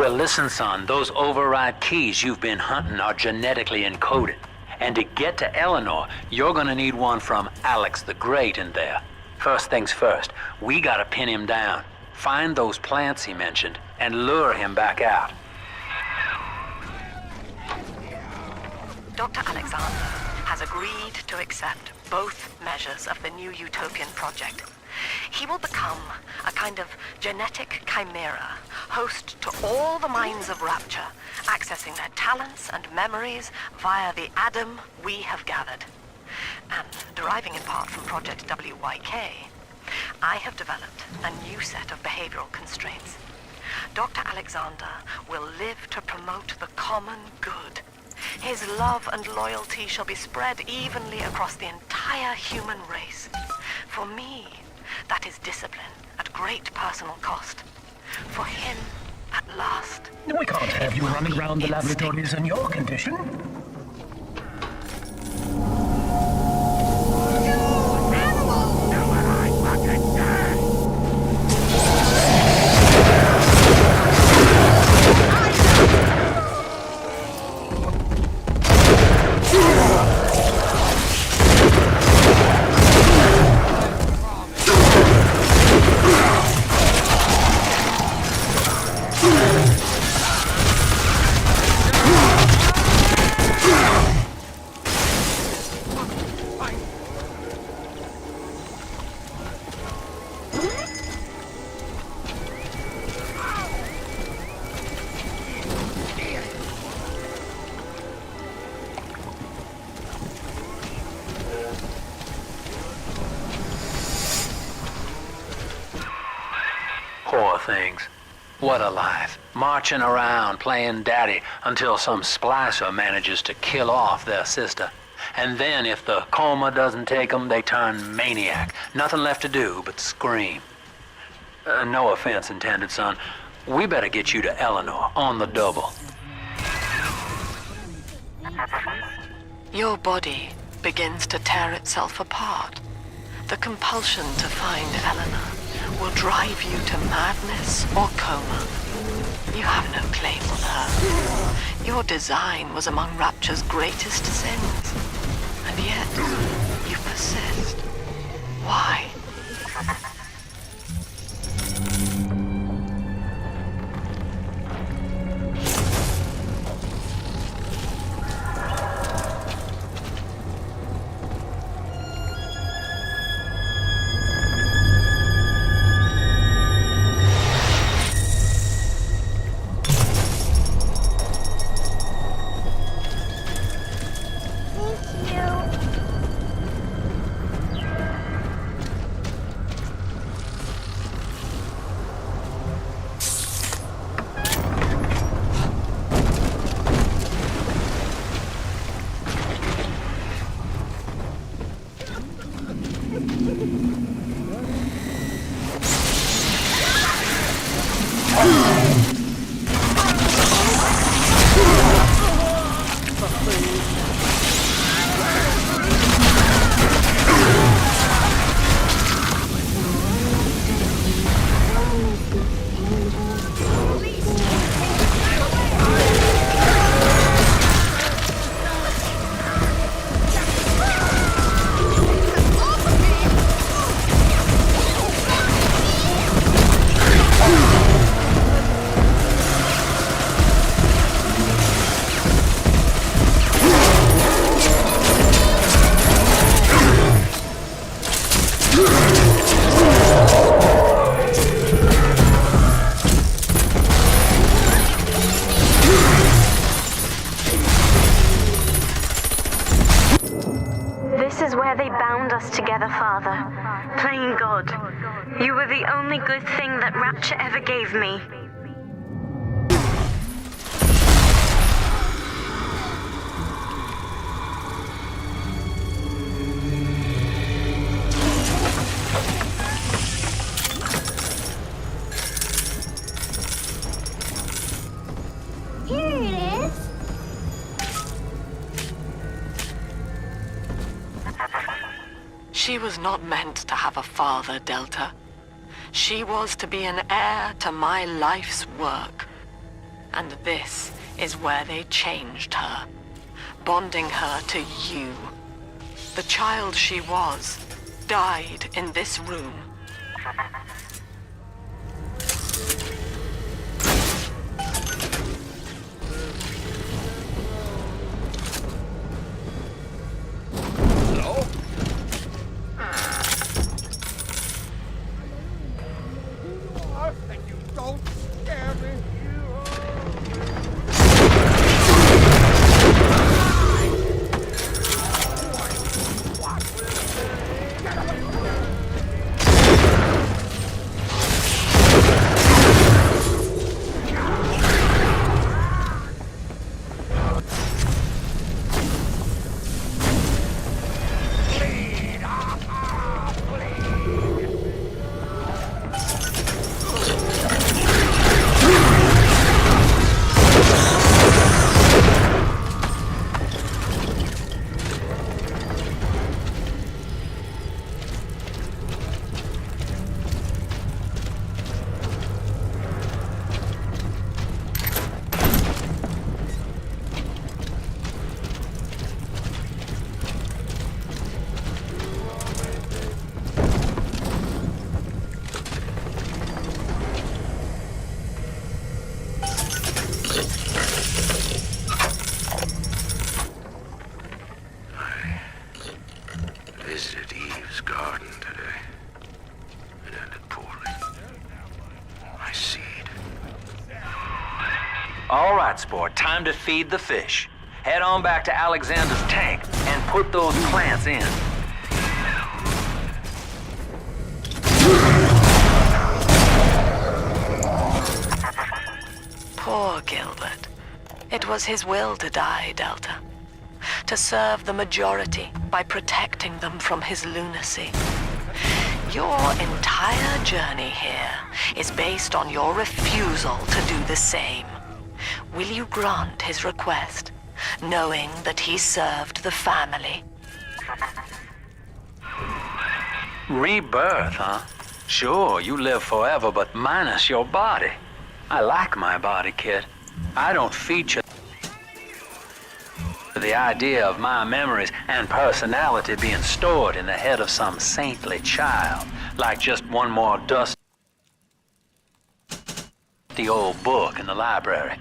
Speaker 3: Well, listen, son, those override keys you've been hunting are genetically encoded. And to get to Eleanor, you're gonna need one from Alex the Great in there. First things first, we gotta pin him down. Find those plants he mentioned, and lure him back out.
Speaker 4: Dr. Alexander has agreed to accept both measures of the new Utopian project. He will become a kind of genetic chimera, host to all the minds of Rapture, accessing their talents and memories via the Adam we have gathered. And deriving in part from Project WYK, I have developed a new set of behavioral constraints. Dr. Alexander will live to promote the common good. His love and loyalty shall be spread evenly across the entire human race. For me, that is discipline at great personal cost. For him, at last...
Speaker 19: We can't have you running around the laboratories in your condition.
Speaker 3: Poor things. What a life. Marching around, playing daddy, until some splicer manages to kill off their sister. And then if the coma doesn't take them, they turn maniac. Nothing left to do but scream. No offense intended, son. We better get you to Eleanor, on the double.
Speaker 4: Your body begins to tear itself apart. The compulsion to find Eleanor will drive you to madness or coma. You have no claim on her. Your design was among Rapture's greatest sins. And yet, you persist. Why?
Speaker 9: Together, Father. Playing God. You were the only good thing that Rapture ever gave me.
Speaker 5: Here it is.
Speaker 4: She was not meant to have a father, Delta. She was to be an heir to my life's work. And this is where they changed her, bonding her to you. The child she was died in this room.
Speaker 11: Hello? And you don't scare me.
Speaker 6: Visited Eve's garden today. It ended poorly. My seed.
Speaker 3: All right, sport. Time to feed the fish. Head on back to Alexander's tank and put those plants in.
Speaker 4: Poor Gilbert. It was his will to die, Delta. To serve the majority by protecting them from his lunacy. Your entire journey here is based on your refusal to do the same. Will you grant his request, knowing that he served the family?
Speaker 3: Rebirth, huh? Sure, you live forever, but minus your body. I like my body, kid. I don't feature the idea of my memories and personality being stored in the head of some saintly child, like just one more dusty old book in the library.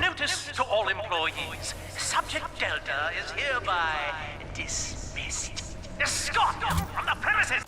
Speaker 19: Notice to all employees, Subject Delta is hereby dismissed. Escort from the premises!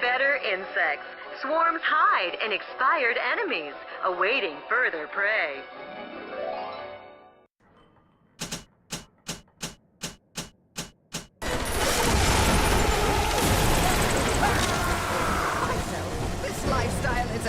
Speaker 20: Better insects. Swarms hide in expired enemies, awaiting further prey.
Speaker 17: This lifestyle is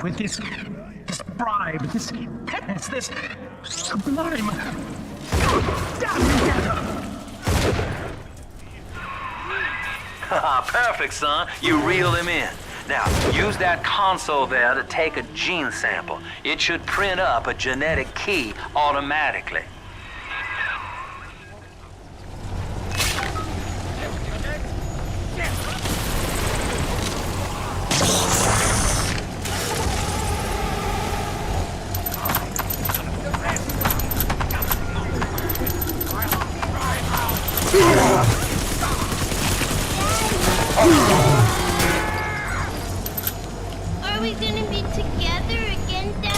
Speaker 19: life with this bribe, this penance, this sublime... Damn you, Delta!
Speaker 3: Perfect, son. You reeled him in. Now, use that console there to take a gene sample. It should print up a genetic key automatically.
Speaker 5: Are we gonna be together again, Dad?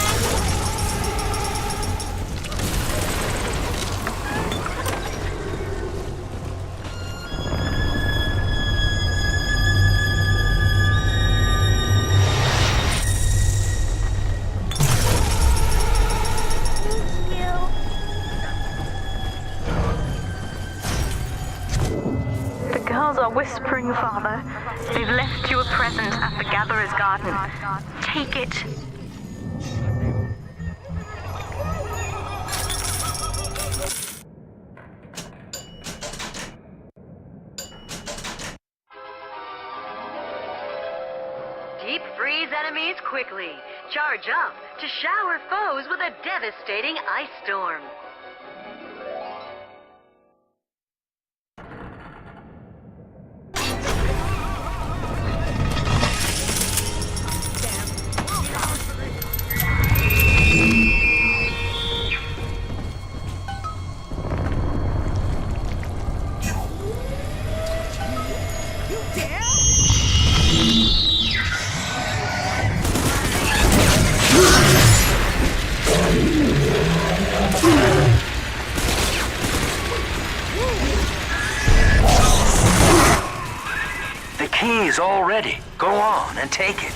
Speaker 9: The girls are whispering, Father. They've left you a present at the Gatherer's Garden. Take it.
Speaker 20: Deep freeze enemies quickly. Charge up to shower foes with a devastating ice storm.
Speaker 3: The key's all ready. Go on and take it.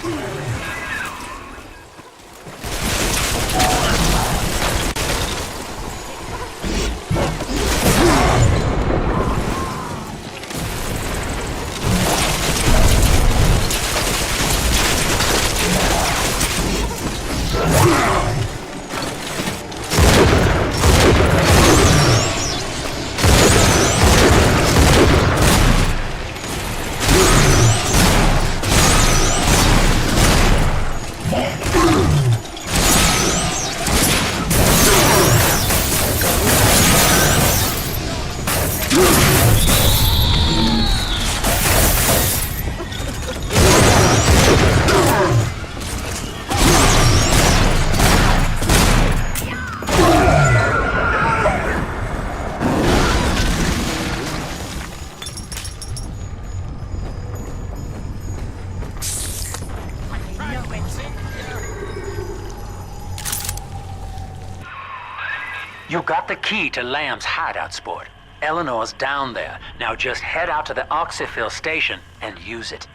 Speaker 3: You got the key to Lamb's hideout, sport. Eleanor's down there. Now just head out to the oxyfill station and use it.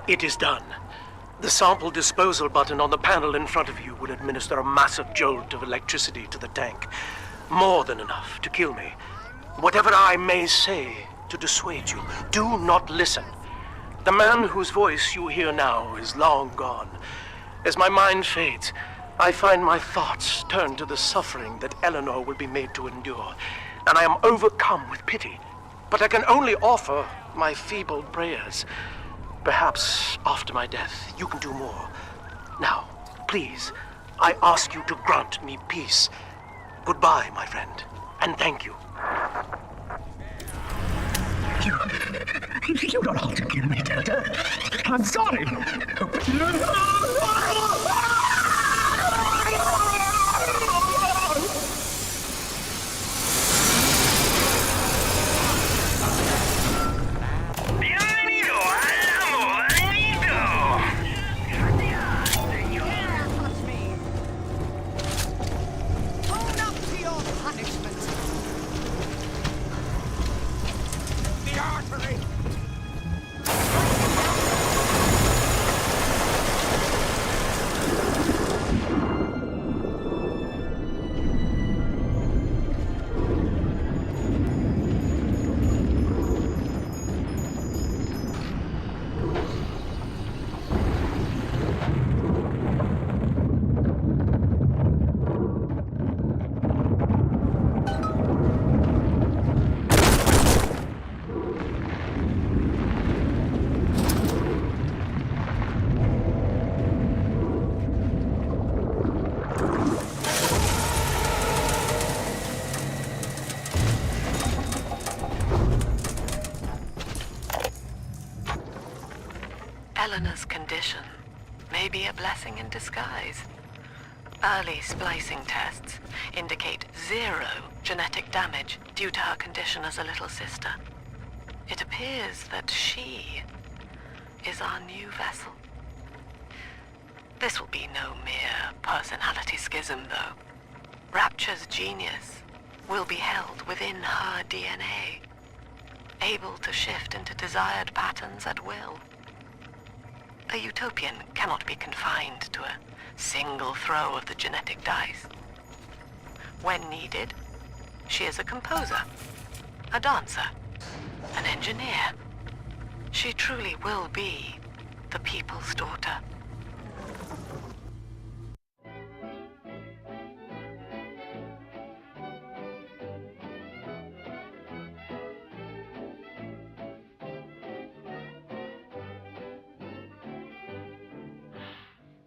Speaker 7: It is done. The sample disposal button on the panel in front of you will administer a massive jolt of electricity to the tank. More than enough to kill me. Whatever I may say to dissuade you, do not listen. The man whose voice you hear now is long gone. As my mind fades, I find my thoughts turn to the suffering that Eleanor will be made to endure, and I am overcome with pity. But I can only offer my feeble prayers. Perhaps after my death, you can do more. Now, please, I ask you to grant me peace. Goodbye, my friend, and thank you.
Speaker 19: You don't have to kill me, Delta. I'm sorry.
Speaker 11: Own up to your punishment. The artery.
Speaker 4: Eleanor's condition may be a blessing in disguise. Early splicing tests indicate 0 genetic damage due to her condition as a little sister. It appears that she is our new vessel. This will be no mere personality schism, though. Rapture's genius will be held within her DNA, able to shift into desired patterns at will. A utopian cannot be confined to a single throw of the genetic dice. When needed, she is a composer, a dancer, an engineer. She truly will be the people's daughter.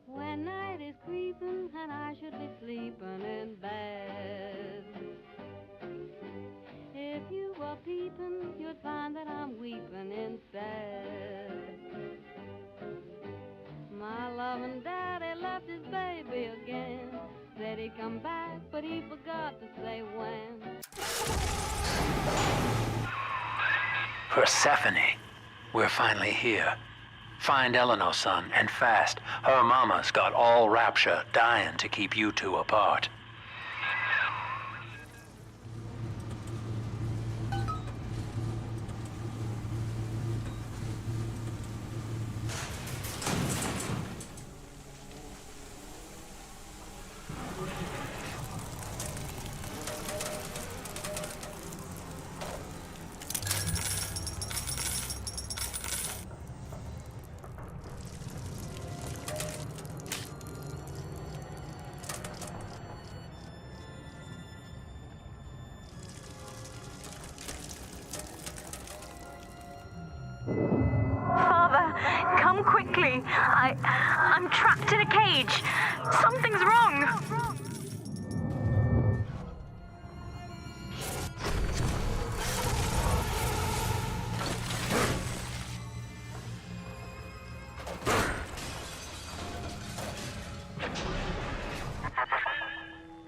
Speaker 2: When night is creeping and I should be sleeping in bed, if you were peeping, you'd find that I'm weeping instead. My loving daddy left his baby again. Said he'd come back, but he forgot to say when.
Speaker 3: Persephone, we're finally here. Find Eleanor, son, and fast. Her mama's got all Rapture dying to keep you two apart.
Speaker 9: Father, come quickly. I'm trapped in a cage. Something's wrong.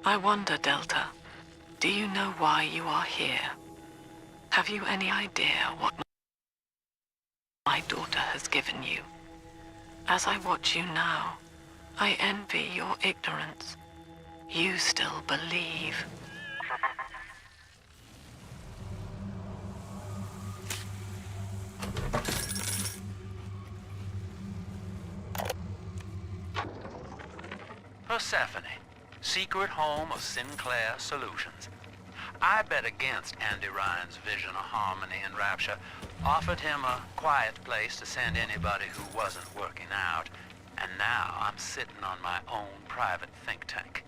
Speaker 4: I wonder, Delta, do you know why you are here? Have you any idea what my daughter has given you? As I watch you now, I envy your ignorance. You still believe.
Speaker 3: Persephone, secret home of Sinclair Solutions. I bet against Andy Ryan's vision of harmony and rapture, offered him a quiet place to send anybody who wasn't working out, and now I'm sitting on my own private think tank.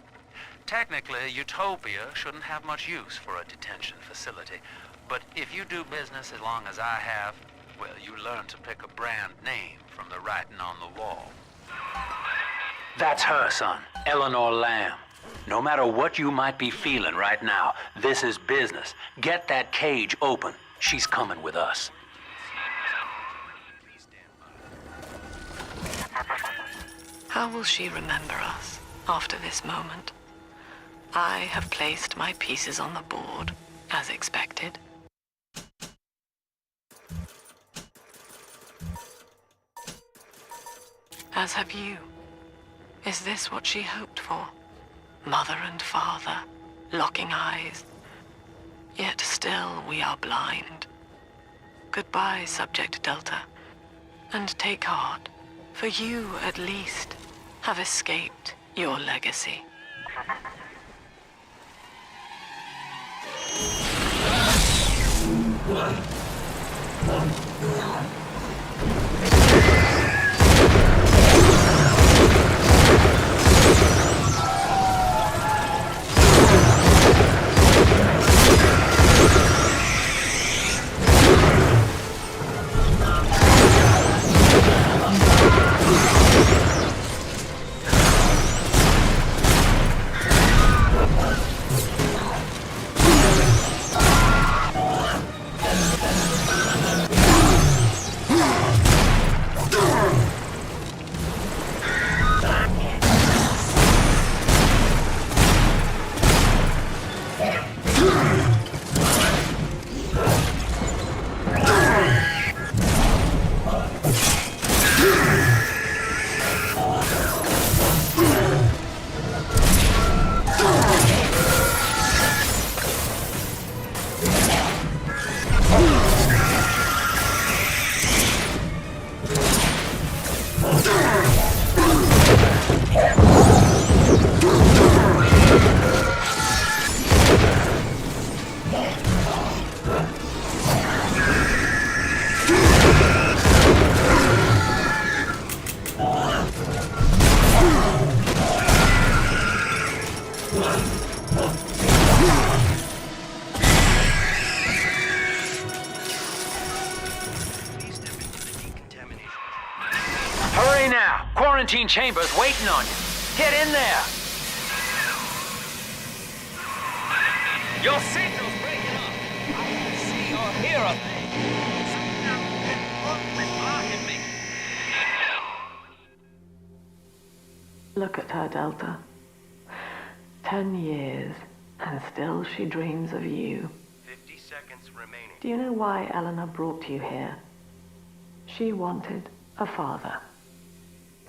Speaker 3: Technically, Utopia shouldn't have much use for a detention facility, but if you do business as long as I have, well, you learn to pick a brand name from the writing on the wall. That's her, son, Eleanor Lamb. No matter what you might be feeling right now, this is business. Get that cage open. She's coming with us.
Speaker 4: How will she remember us after this moment? I have placed my pieces on the board, as expected. As have you. Is this what she hoped for? Mother and father, locking eyes. Yet still we are blind. Goodbye, Subject Delta. And take heart, for you, at least, have escaped your legacy.
Speaker 3: Hurry now! Quarantine chamber's waiting on you. Get in there! Your signal's breaking up. I can see or hear a thing. Something's blocking me.
Speaker 4: Look at her, Delta. 10 years, and still she dreams of you.
Speaker 21: 50 seconds remaining.
Speaker 4: Do you know why Eleanor brought you here? She wanted a father.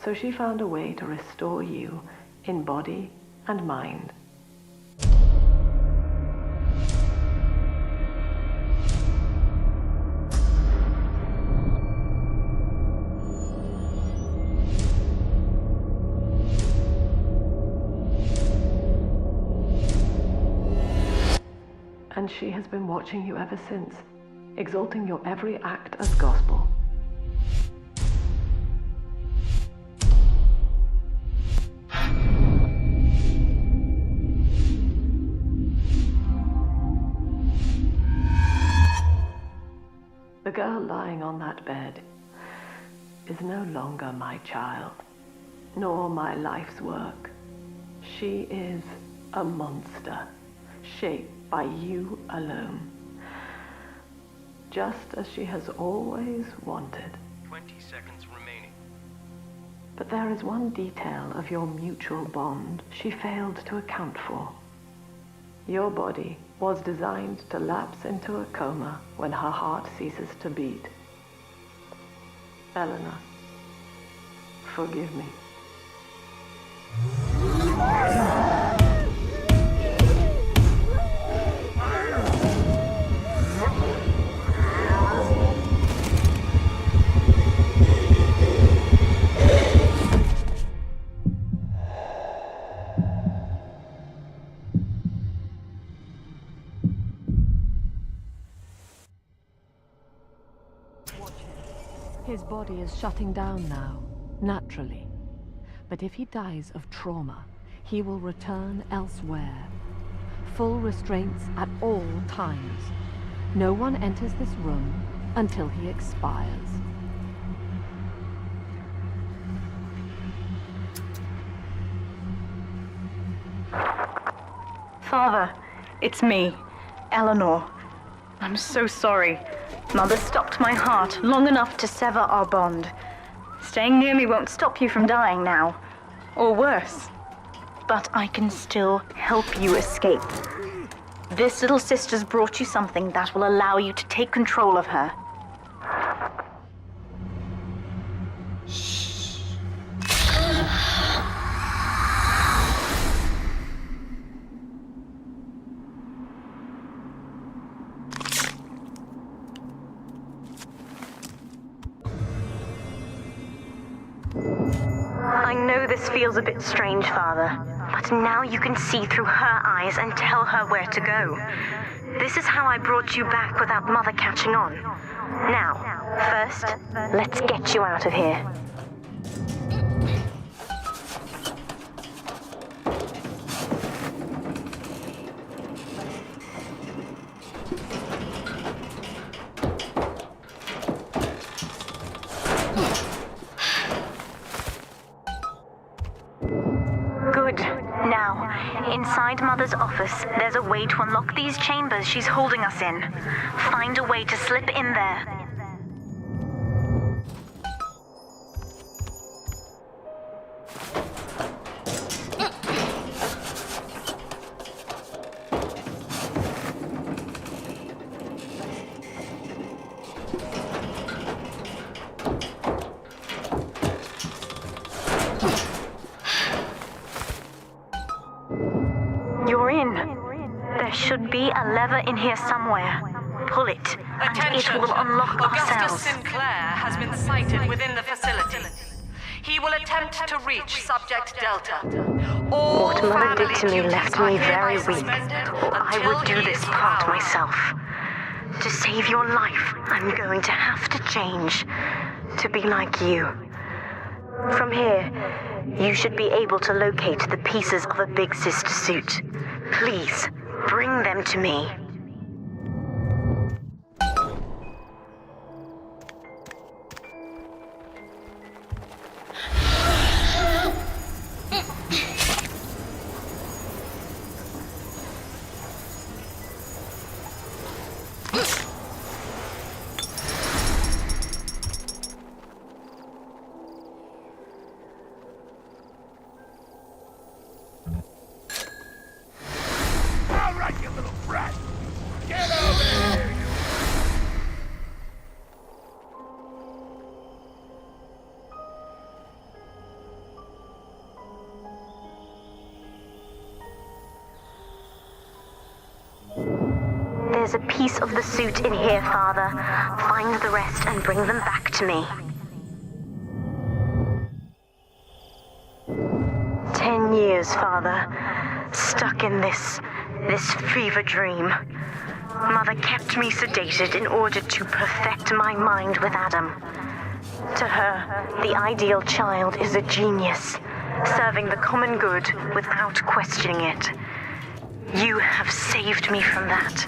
Speaker 4: So she found a way to restore you in body and mind. And she has been watching you ever since, exalting your every act as gospel. The girl lying on that bed is no longer my child, nor my life's work. She is a monster, shaped by you alone, just as she has always wanted.
Speaker 21: 20 seconds remaining.
Speaker 4: But there is one detail of your mutual bond she failed to account for. Your body was designed to lapse into a coma when her heart ceases to beat. Eleanor, forgive me. His body is shutting down now, naturally. But if he dies of trauma, he will return elsewhere. Full restraints at all times. No one enters this room until he expires.
Speaker 9: Father, it's me, Eleanor. I'm so sorry. Mother stopped my heart long enough to sever our bond. Staying near me won't stop you from dying now. Or worse. But I can still help you escape. This little sister's brought you something that will allow you to take control of her. I know this feels a bit strange, Father, but now you can see through her eyes and tell her where to go. This is how I brought you back without Mother catching on. Now, first, let's get you out of here. Inside Mother's office, there's a way to unlock these chambers she's holding us in. Find a way to slip in there. Be a lever in here somewhere. Pull it, and it will unlock our cells.
Speaker 22: Augustus Sinclair has been sighted within the facility. He will attempt to reach Subject Delta. All
Speaker 9: what Mother did to me left me very weak. I would do this part myself. To save your life, I'm going to have to change. To be like you. From here, you should be able to locate the pieces of a Big Sister suit. Please, bring them to me.
Speaker 11: All right, you little brat! Get over here, you...
Speaker 9: There's a piece of the suit in here, Father. Find the rest and bring them back to me. 10 years, Father. Stuck in this fever dream. Mother kept me sedated in order to perfect my mind with Adam. To her, the ideal child is a genius, serving the common good without questioning it. You have saved me from that.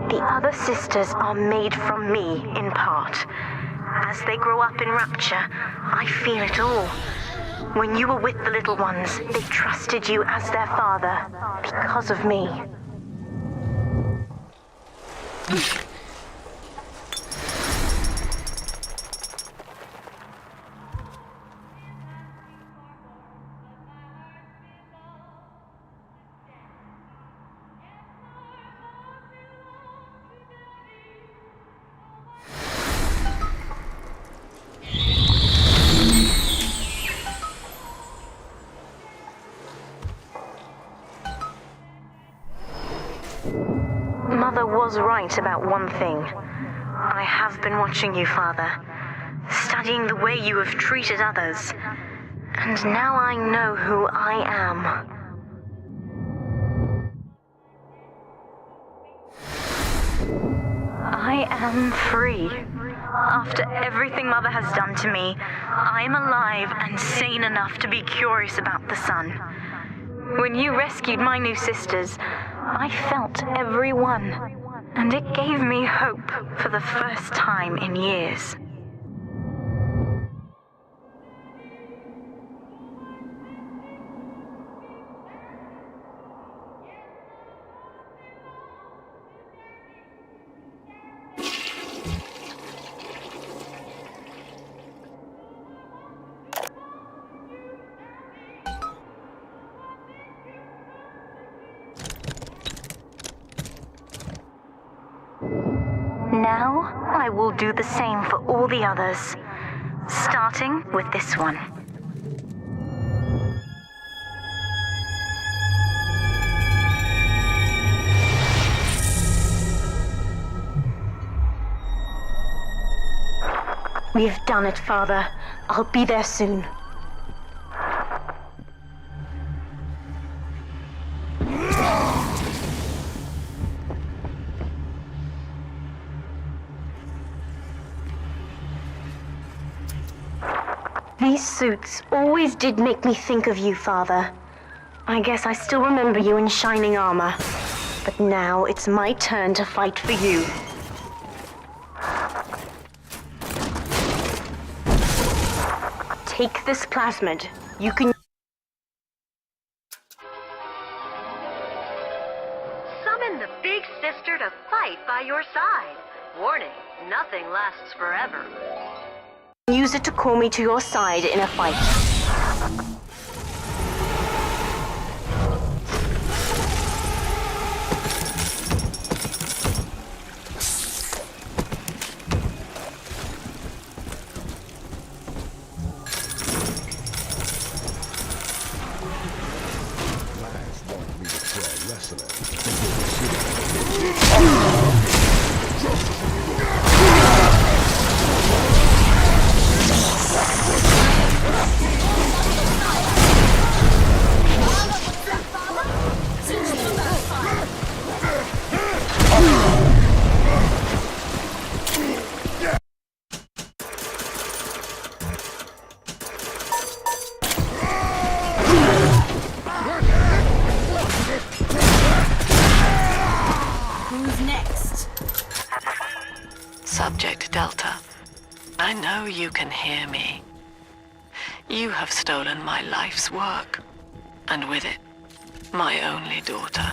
Speaker 9: The other sisters are made from me, in part. As they grow up in Rapture, I feel it all. When you were with the little ones, they trusted you as their father, because of me. Mother was right about one thing. I have been watching you, Father, studying the way you have treated others, and now I know who I am. I am free. After everything Mother has done to me, I am alive and sane enough to be curious about the sun. When you rescued my new sisters, I felt every one, and it gave me hope for the first time in years. Now, I will do the same for all the others, starting with this one. We've done it, Father. I'll be there soon. These suits always did make me think of you, Father. I guess I still remember you in shining armor. But now it's my turn to fight for you. Take this plasmid. You can...
Speaker 20: summon the big sister to fight by your side. Warning, nothing lasts forever.
Speaker 9: Use it to call me to your side in a fight.
Speaker 5: Who's next?
Speaker 4: Subject Delta, I know you can hear me. You have stolen my life's work, and with it, my only daughter.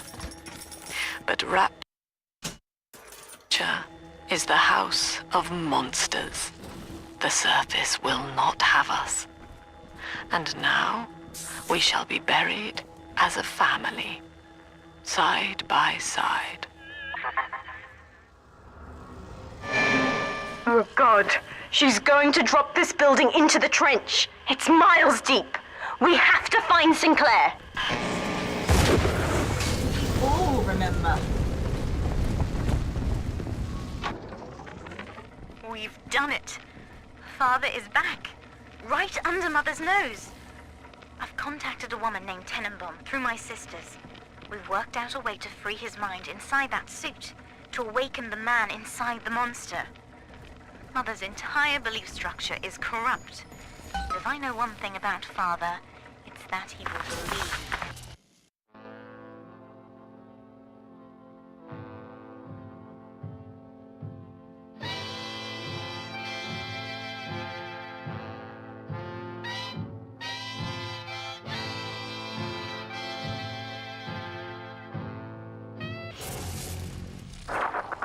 Speaker 4: But Rapture is the house of monsters. The surface will not have us. And now, we shall be buried as a family, side by side.
Speaker 9: Oh God, she's going to drop this building into the trench. It's miles deep. We have to find Sinclair.
Speaker 5: All remember.
Speaker 8: We've done it. Father is back, right under Mother's nose. I've contacted a woman named Tenenbaum through my sisters. We've worked out a way to free his mind inside that suit, to awaken the man inside the monster. Mother's entire belief structure is corrupt. But if I know one thing about Father, it's that he will believe.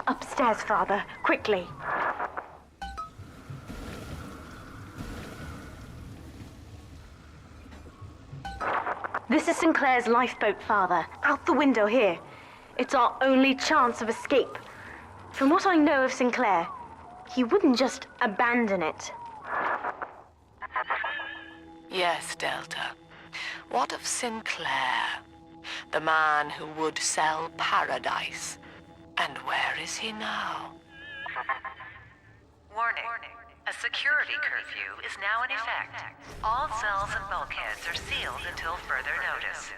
Speaker 9: Upstairs, Father, quickly. This is Sinclair's lifeboat, Father. Out the window here. It's our only chance of escape. From what I know of Sinclair, he wouldn't just abandon it.
Speaker 4: Yes, Delta. What of Sinclair? The man who would sell paradise. And where is he now?
Speaker 1: Warning. A security curfew is now in effect. All cells and bulkheads are sealed until further notice.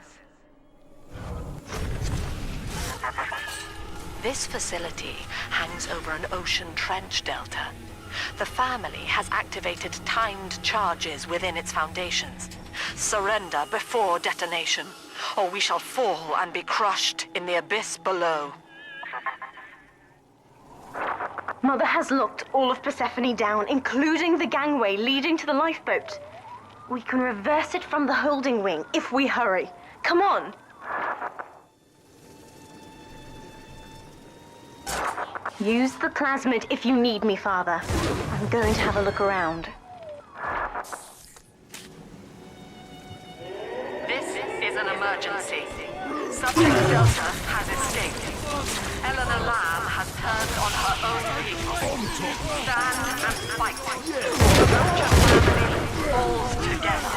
Speaker 4: This facility hangs over an ocean trench, Delta. The family has activated timed charges within its foundations. Surrender before detonation, or we shall fall and be crushed in the abyss below.
Speaker 9: Mother has locked all of Persephone down, including the gangway leading to the lifeboat. We can reverse it from the holding wing if we hurry. Come on! Use the plasmid if you need me, Father. I'm going to have a look around.
Speaker 22: This is an emergency. Subject Delta has escaped. Eleanor Lamb has turned on her own people. Stand and fight. The Rapture family falls together.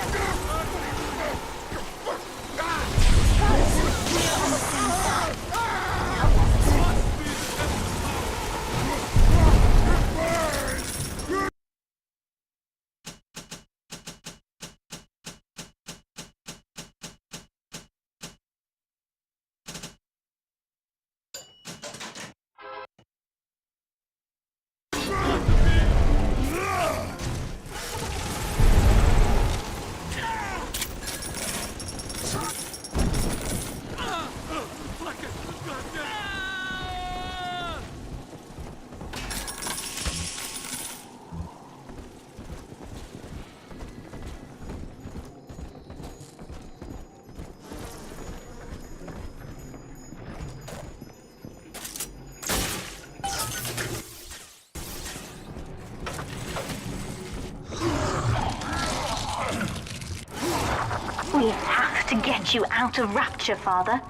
Speaker 9: get you out of Rapture, Father.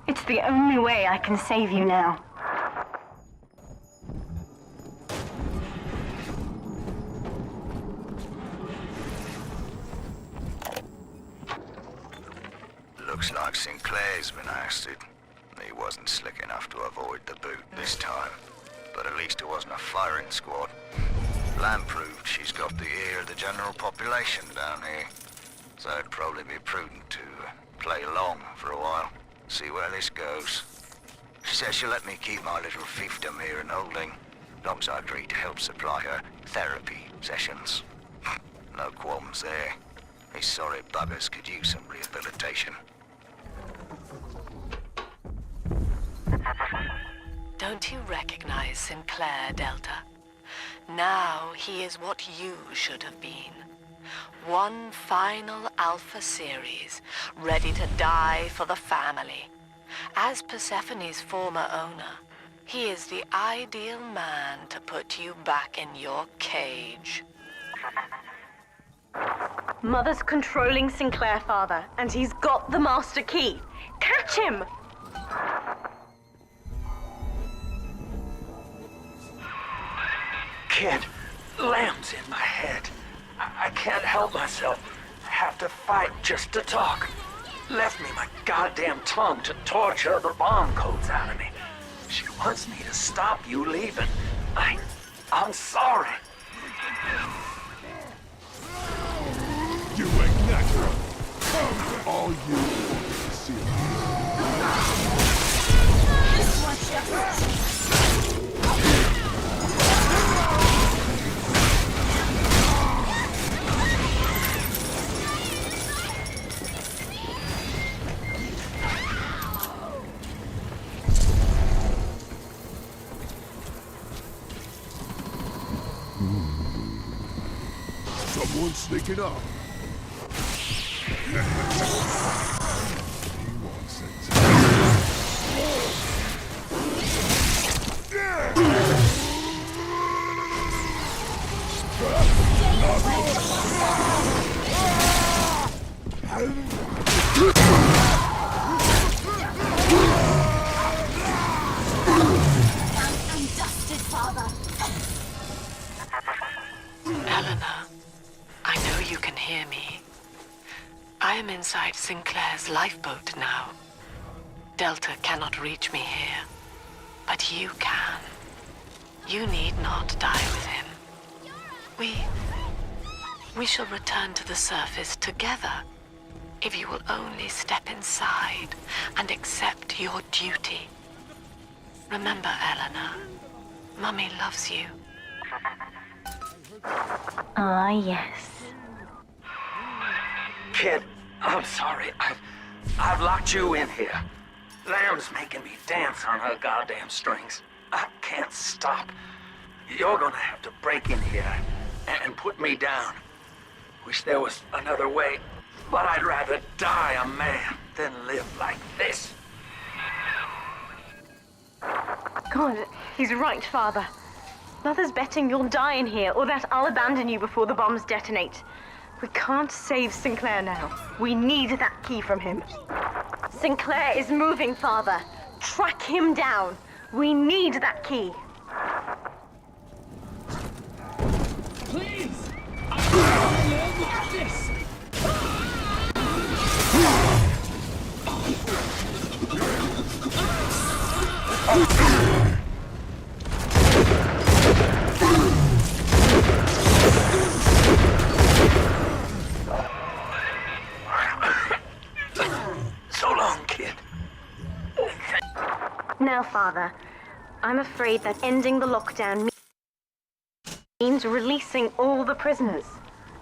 Speaker 9: It's the only way I can save you now.
Speaker 6: Looks like Sinclair's been ousted. He wasn't slick enough to avoid the boot this time. But at least it wasn't a firing squad. Lamb proved she's got the ear of the general population down here. So it'd probably be prudent to play along for a while. See where this goes. She says she'll let me keep my little fiefdom here in holding. Long as I agree to help supply her therapy sessions. No qualms there. These sorry buggers could use some rehabilitation.
Speaker 4: Don't you recognize Sinclair, Delta? Now he is what you should have been. One final Alpha Series, ready to die for the family. As Persephone's former owner, he is the ideal man to put you back in your cage.
Speaker 9: Mother's controlling Sinclair, Father, and he's got the master key. Catch him!
Speaker 3: Kid, Lamb's in my head. I can't help myself. I have to fight just to talk. Left me my goddamn tongue to torture the bomb codes out of me. She wants me to stop you leaving. I'm sorry.
Speaker 12: You ain't natural. All you want to see. Someone's sneaking up. He wants it.
Speaker 5: I'm dusted, Father.
Speaker 4: Eleanor, I know you can hear me. I am inside Sinclair's lifeboat now. Delta cannot reach me here, but you can. You need not die with him. We shall return to the surface together, if you will only step inside and accept your duty. Remember, Eleanor, Mummy loves you.
Speaker 9: Ah, yes.
Speaker 3: Kid, I'm sorry. I've locked you in here. Lamb's making me dance on her goddamn strings. I can't stop. You're gonna have to break in here and put me down. Wish there was another way, but I'd rather die a man than live like this.
Speaker 9: God, he's right, Father. Mother's betting you'll die in here, or that I'll abandon you before the bombs detonate. We can't save Sinclair now. We need that key from him. Sinclair is moving, Father. Track him down. We need that key.
Speaker 11: Please! I got this!
Speaker 3: So long, kid.
Speaker 9: Now, Father, I'm afraid that ending the lockdown means releasing all the prisoners.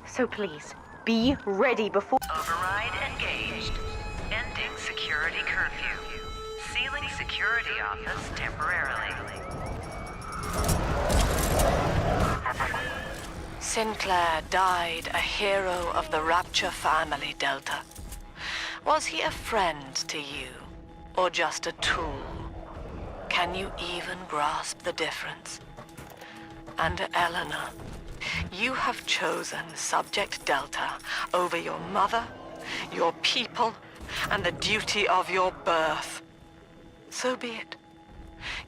Speaker 9: So please, be ready before...
Speaker 1: Override engaged. Ending security curfew. Sealing security office temporarily.
Speaker 4: Sinclair died a hero of the Rapture family, Delta. Was he a friend to you, or just a tool? Can you even grasp the difference? And Eleanor, you have chosen Subject Delta over your mother, your people, and the duty of your birth. So be it.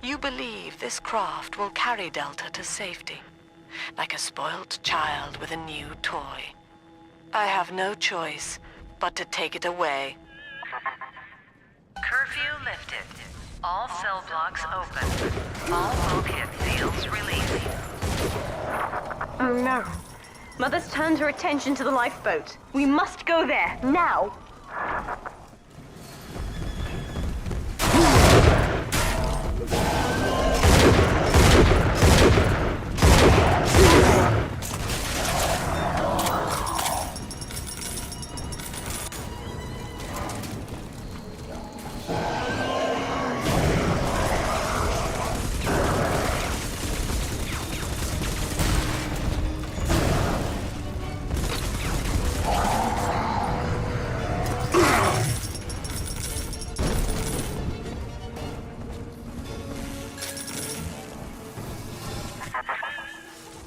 Speaker 4: You believe this craft will carry Delta to safety, like a spoilt child with a new toy. I have no choice but to take it away.
Speaker 1: Curfew lifted. All cell blocks open. All bulkhead seals released.
Speaker 9: Oh no. Mother's turned her attention to the lifeboat. We must go there, now!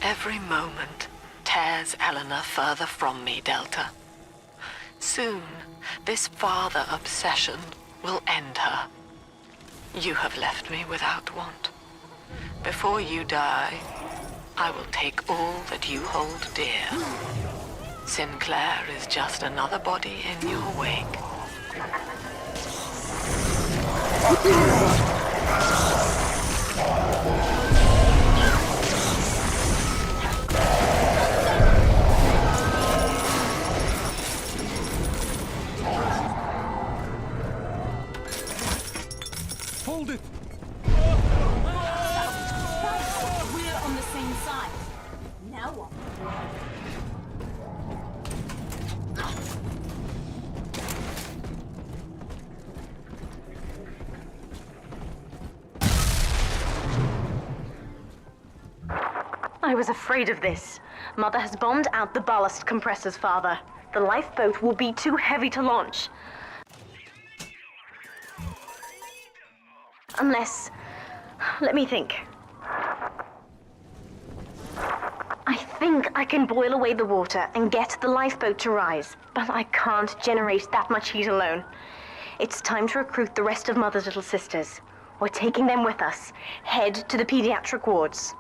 Speaker 4: Every moment tears Eleanor further from me, Delta. Soon, this father obsession will end her. You have left me without want. Before you die, I will take all that you hold dear. Sinclair is just another body in your wake.
Speaker 12: Hold it!
Speaker 5: We're on the same side. Now what?
Speaker 9: I was afraid of this. Mother has bombed out the ballast compressors, Father. The lifeboat will be too heavy to launch. Unless... let me think. I think I can boil away the water and get the lifeboat to rise, but I can't generate that much heat alone. It's time to recruit the rest of Mother's little sisters. We're taking them with us. Head to the pediatric wards.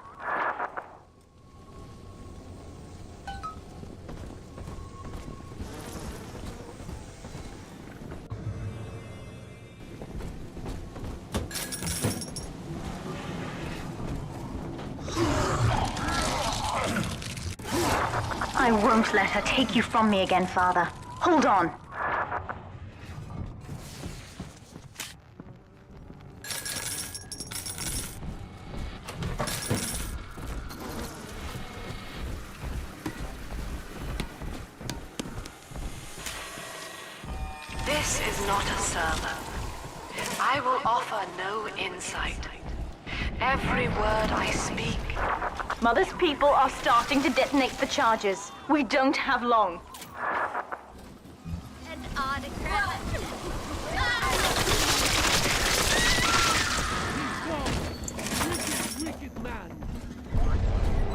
Speaker 9: I won't let her take you from me again, Father. Hold on.
Speaker 4: This is not a sermon. I will offer no insight. Every word I speak.
Speaker 9: Mother's people are starting to detonate the charges. We don't have long.
Speaker 5: An autograph.
Speaker 12: Wicked man!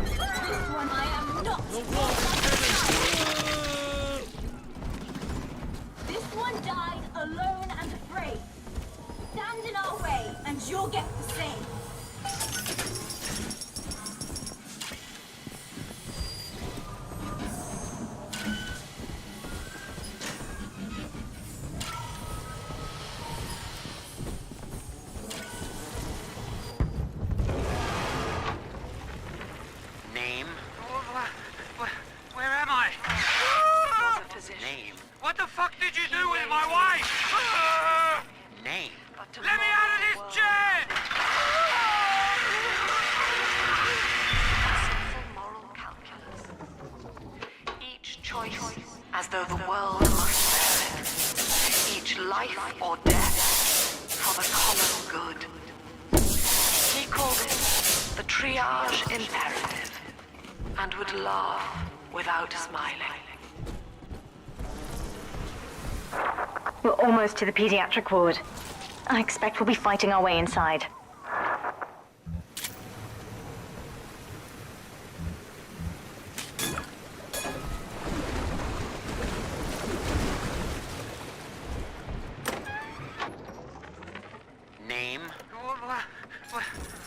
Speaker 5: This one I am not. This one died alone and afraid. Stand in our way, and you'll get the same.
Speaker 6: Name?
Speaker 11: Where am I?
Speaker 6: Name?
Speaker 11: What the fuck did you do with my wife?
Speaker 6: Name?
Speaker 11: Let me out of this chair!
Speaker 4: Simple moral calculus. Each choice, as though the world must bear it. Each life or death, for the common good. He called it the triage imperative, and would laugh without smiling.
Speaker 9: We're almost to the pediatric ward. I expect we'll be fighting our way inside.
Speaker 3: name?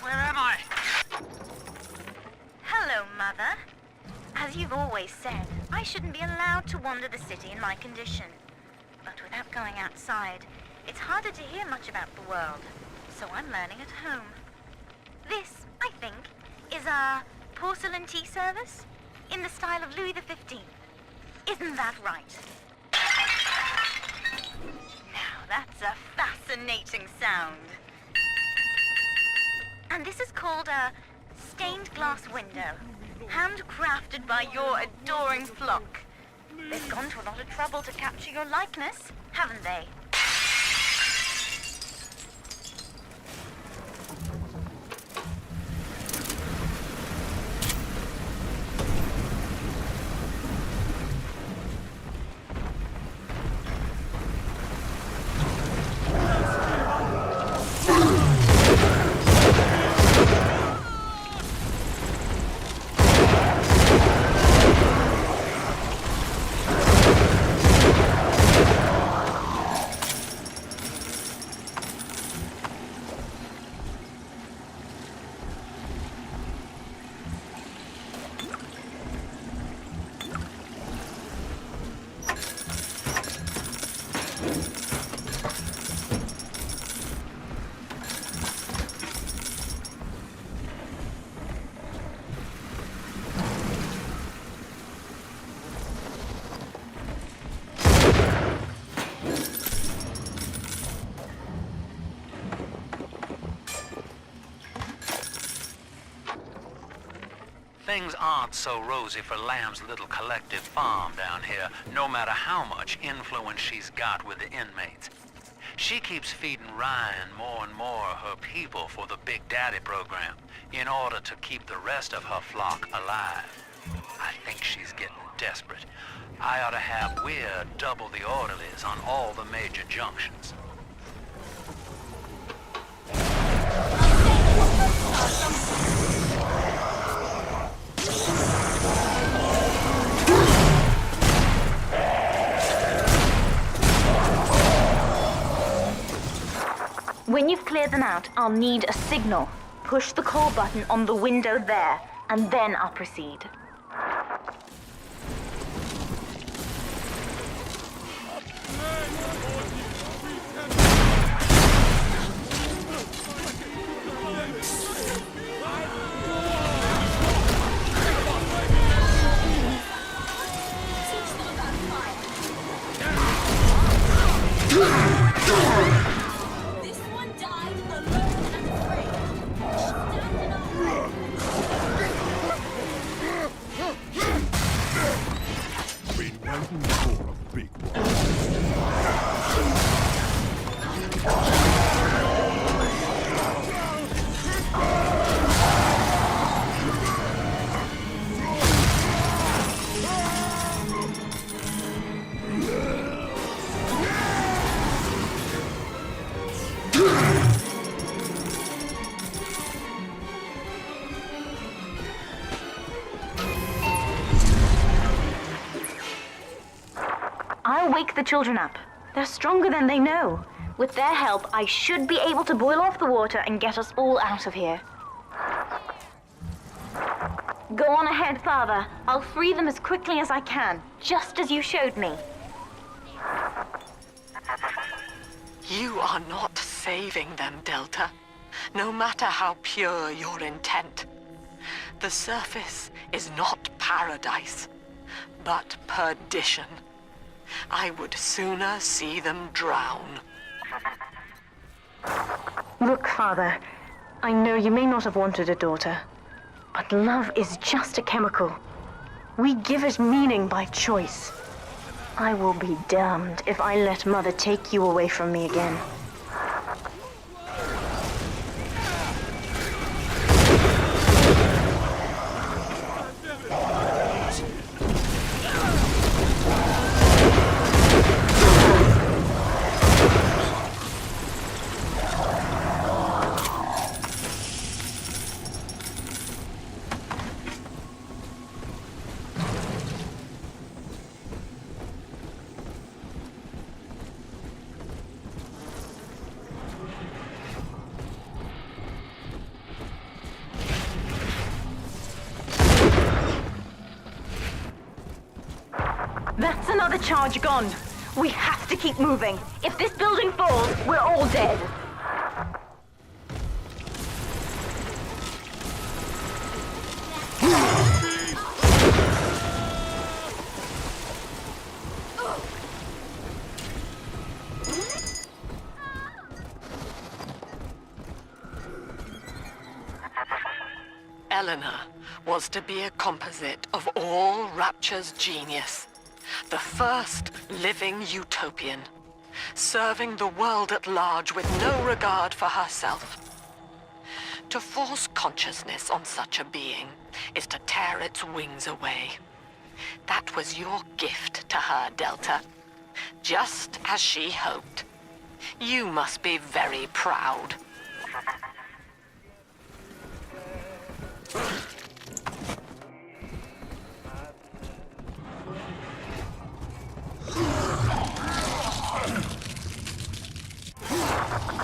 Speaker 10: Where am I?
Speaker 8: Hello, Mother. As you've always said, I shouldn't be allowed to wander the city in my condition. But without going outside, it's harder to hear much about the world, so I'm learning at home. This, I think, is a porcelain tea service in the style of Louis XV. Isn't that right? Now that's a fascinating sound. And this is called a stained glass window, handcrafted by your adoring flock. They've gone to a lot of trouble to capture your likeness, haven't they?
Speaker 3: Things aren't so rosy for Lamb's little collective farm down here, no matter how much influence she's got with the inmates. She keeps feeding Ryan more and more of her people for the Big Daddy program in order to keep the rest of her flock alive. I think she's getting desperate. I ought to have Weir double the orderlies on all the major junctions.
Speaker 9: When you've cleared them out, I'll need a signal. Push the call button on the window there, and then I'll proceed. I'll wake the children up. They're stronger than they know. With their help, I should be able to boil off the water and get us all out of here. Go on ahead, Father. I'll free them as quickly as I can, just as you showed me.
Speaker 4: You are not saving them, Delta. No matter how pure your intent. The surface is not paradise, but perdition. I would sooner see them drown.
Speaker 9: Look, Father, I know you may not have wanted a daughter, but love is just a chemical. We give it meaning by choice. I will be damned if I let Mother take you away from me again. the charge gone. We have to keep moving. If this building falls, we're all dead.
Speaker 4: Eleanor was to be a composite of all Rapture's genius. The first living utopian, serving the world at large with no regard for herself. To force consciousness on such a being is to tear its wings away. That was your gift to her, Delta. Just as she hoped. You must be very proud.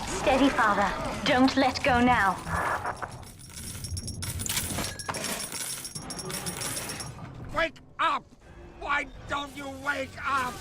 Speaker 9: Steady, Father. Don't let go now.
Speaker 11: Wake up! Why don't you wake up?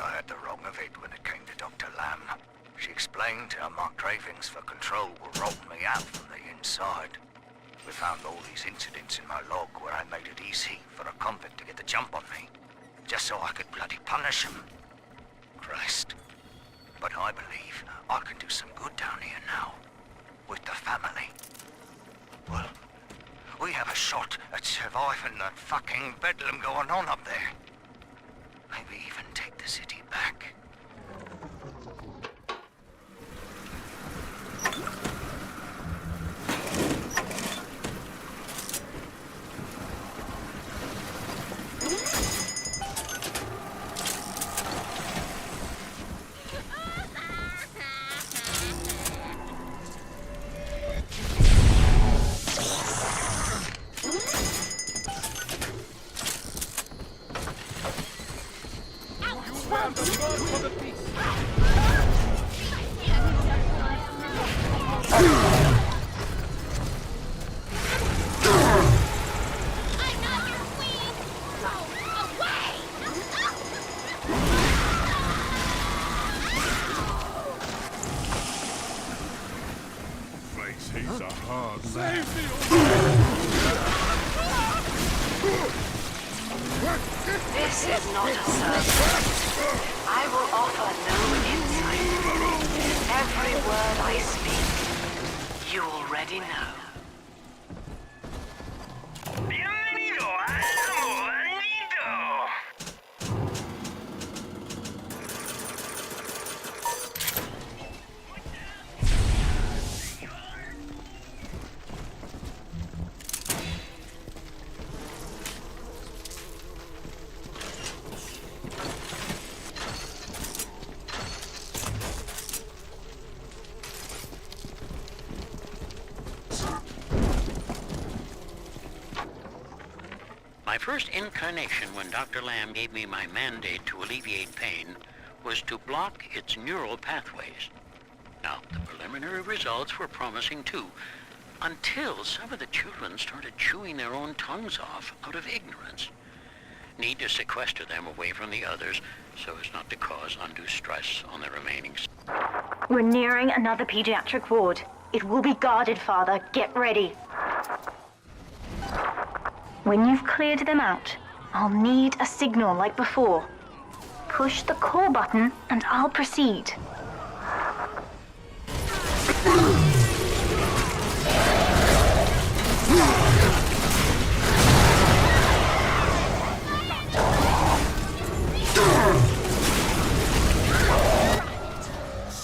Speaker 6: I had the wrong of it when it came to Dr. Lamb. She explained how my cravings for control were rotting me out from the inside. We found all these incidents in my log where I made it easy for a convict to get the jump on me, just so I could bloody punish him. Christ. But I believe I can do some good down here now, with the family. Well, we have a shot at surviving that fucking bedlam going on up there. Maybe even take the city back.
Speaker 12: He's a hard man.
Speaker 4: This is not a service. I will offer no insight. Every word I speak, you already know.
Speaker 13: first incarnation when Dr. Lamb gave me my mandate to alleviate pain was to block its neural pathways. Now, the preliminary results were promising too, until some of the children started chewing their own tongues off out of ignorance. Need to sequester them away from the others so as not to cause undue stress on the remaining.
Speaker 9: We're nearing another pediatric ward. It will be guarded, Father. Get ready. When you've cleared them out, I'll need a signal like before. Push the call button and I'll proceed.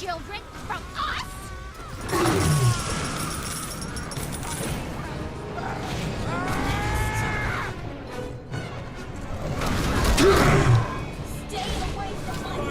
Speaker 5: Children from us? Stay away from my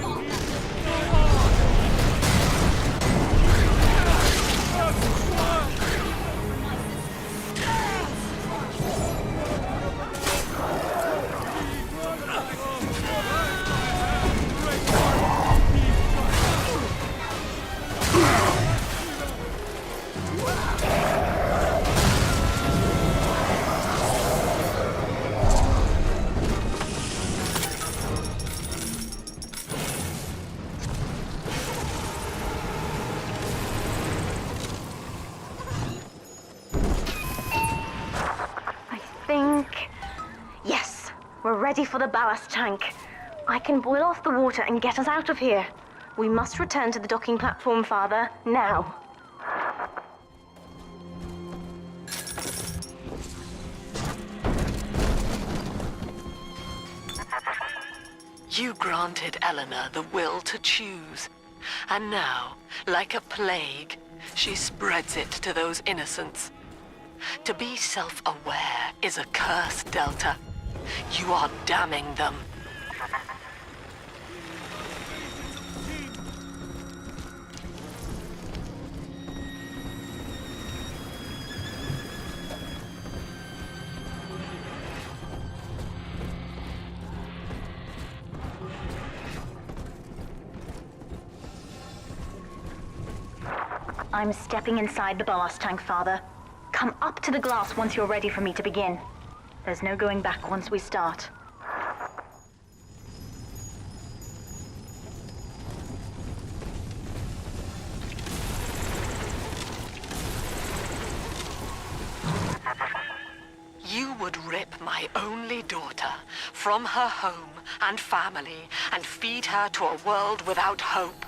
Speaker 9: Yes, we're ready for the ballast tank. I can boil off the water and get us out of here. We must return to the docking platform, Father, now.
Speaker 4: You granted Eleanor the will to choose. And now, like a plague, she spreads it to those innocents. To be self-aware is a curse, Delta. You are damning them.
Speaker 9: I'm stepping inside the ballast tank, Father. Come up to the glass once you're ready for me to begin. There's no going back once we start.
Speaker 4: You would rip my only daughter from her home and family and feed her to a world without hope.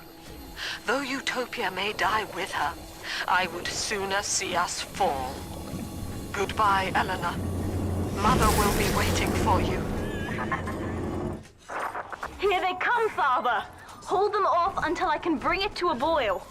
Speaker 4: Though Utopia may die with her, I would sooner see us fall. Goodbye, Eleanor. Mother will be waiting for you.
Speaker 9: Here they come, Father! Hold them off until I can bring it to a boil.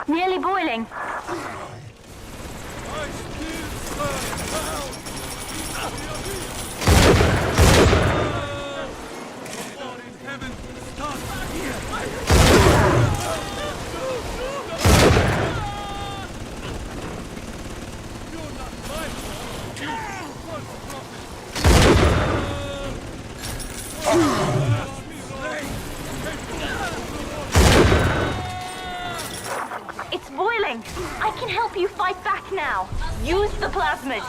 Speaker 9: Nearly boiling. It's boiling. I can help you fight back now. Use the plasmid.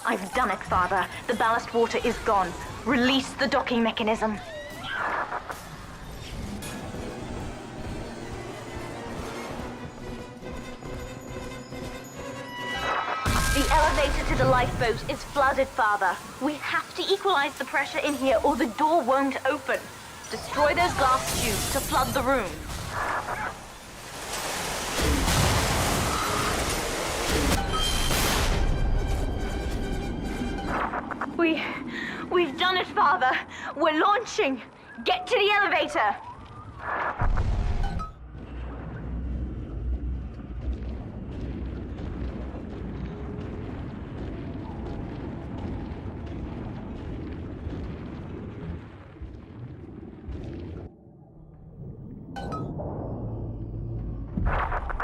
Speaker 9: I've done it, Father. The ballast water is gone. Release the docking mechanism. The elevator to the lifeboat is flooded, Father. We have to equalize the pressure in here or the door won't open. Destroy those glass tubes to flood the room. We've done it, Father. We're launching. Get to the elevator.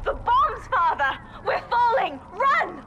Speaker 9: The bombs, Father! We're falling! Run!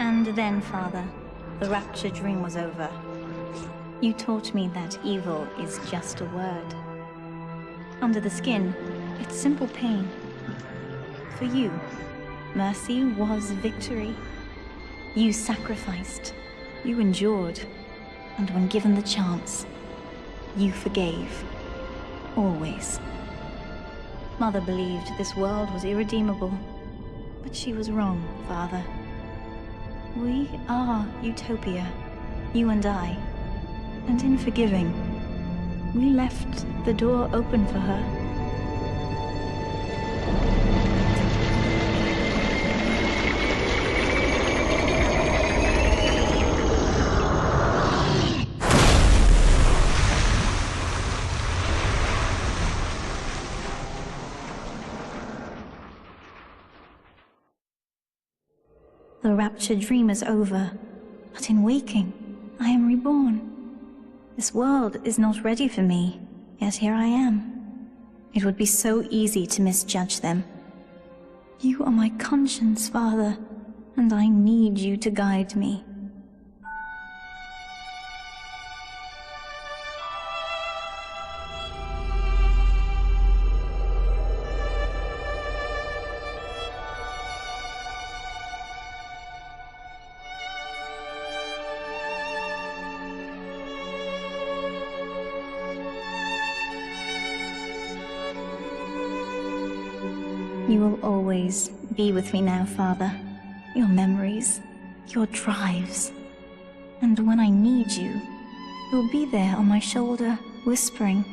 Speaker 15: And then, Father, the rapture dream was over. You taught me that evil is just a word. Under the skin, it's simple pain. For you, mercy was victory. You sacrificed, you endured, and when given the chance, you forgave. Always. Mother believed this world was irredeemable, but she was wrong, Father. We are Utopia, you and I, and in forgiving, we left the door open for her. The rapture dream is over, but in waking, I am reborn. This world is not ready for me, yet here I am. It would be so easy to misjudge them. You are my conscience, Father, and I need you to guide me. You will always be with me now, Father. Your memories, your drives. And when I need you, you'll be there on my shoulder, whispering.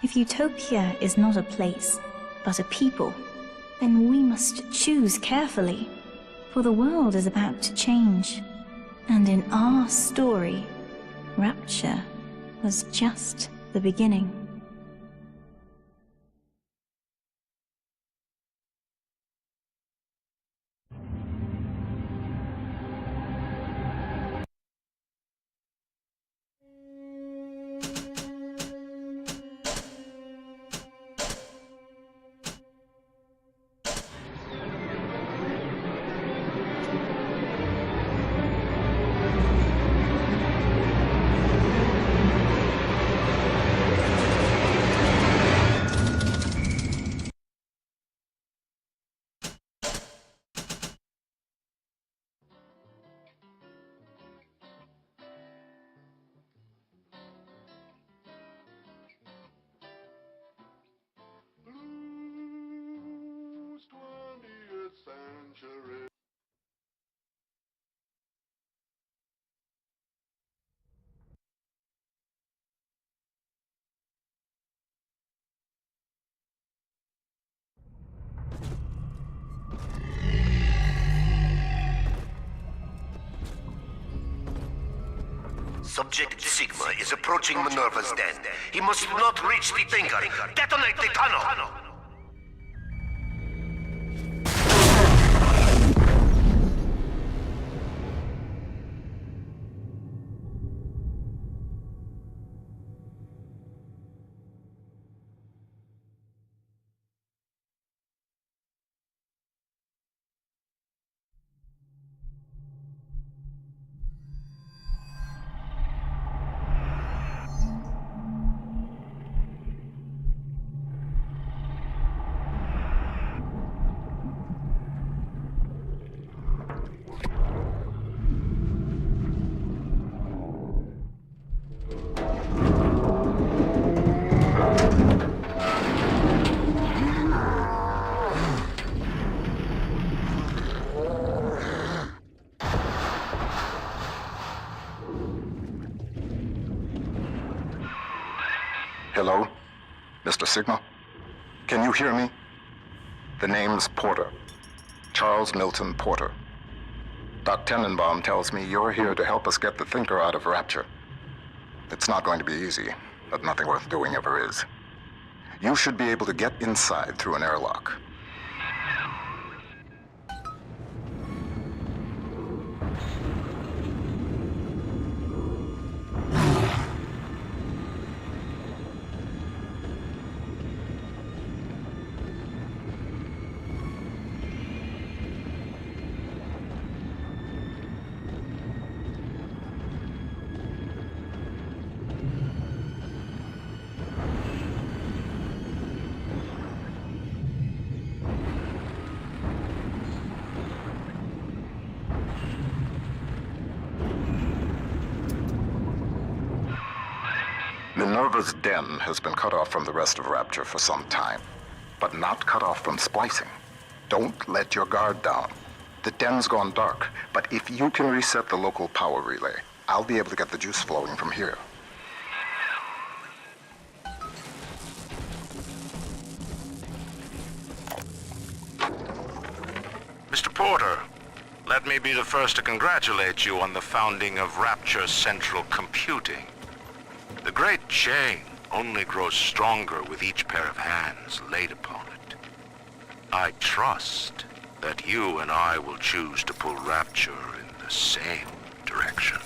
Speaker 15: If Utopia is not a place, but a people, then we must choose carefully, for the world is about to change. And in our story, rapture was just the beginning.
Speaker 6: Subject Sigma is approaching Minerva's den. He must not reach the Thinker. Detonate the tunnel!
Speaker 14: Hello? Mr. Sigma? Can you hear me? The name's Porter. Charles Milton Porter. Doc Tenenbaum tells me you're here to help us get the Thinker out of Rapture. It's not going to be easy, but nothing worth doing ever is. You should be able to get inside through an airlock. Minerva's den has been cut off from the rest of Rapture for some time, but not cut off from splicing. Don't let your guard down. The den's gone dark, but if you can reset the local power relay, I'll be able to get the juice flowing from here.
Speaker 6: Mr. Porter, let me be the first to congratulate you on the founding of Rapture Central Computing. The great chain only grows stronger with each pair of hands laid upon it. I trust that you and I will choose to pull Rapture in the same direction.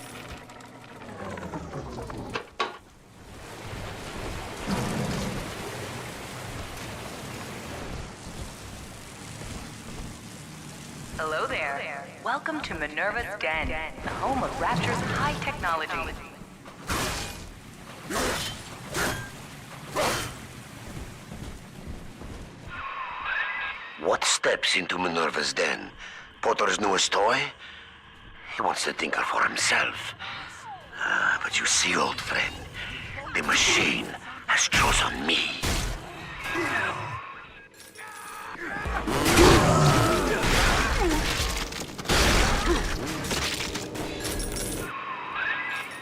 Speaker 1: Hello there. Welcome to Minerva's Den, the home of Rapture's high technology.
Speaker 6: What steps into Minerva's den? Porter's newest toy? He wants the Thinker for himself. But you see, old friend, the machine has chosen me.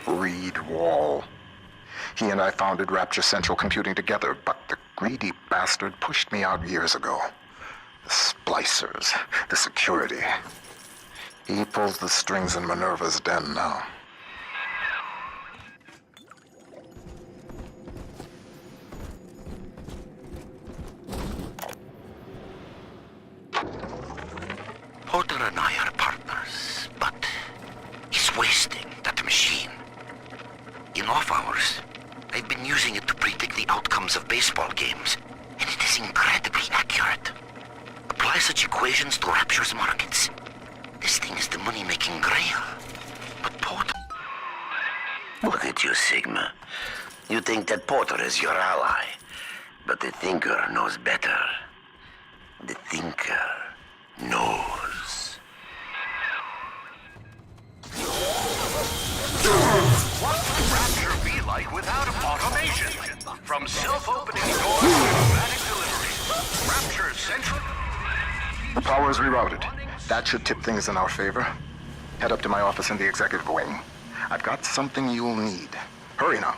Speaker 14: Reed Wall. He and I founded Rapture Central Computing together, but the greedy bastard pushed me out years ago. The splicers, the security. He pulls the strings in Minerva's den now.
Speaker 6: Porter and I are partners, but he's wasting that machine. In off hours, I've been using it to predict the outcomes of baseball games, and it is incredibly accurate. Apply such equations to Rapture's markets. This thing is the money-making grail. But Porter... Look at you, Sigma. You think that Porter is your ally, but the Thinker knows better. The Thinker knows.
Speaker 11: What would Rapture be like without automation? From self-opening doors to automatic delivery, Rapture Central...
Speaker 14: The power is rerouted. That should tip things in our favor. Head up to my office in the executive wing. I've got something you'll need. Hurry now.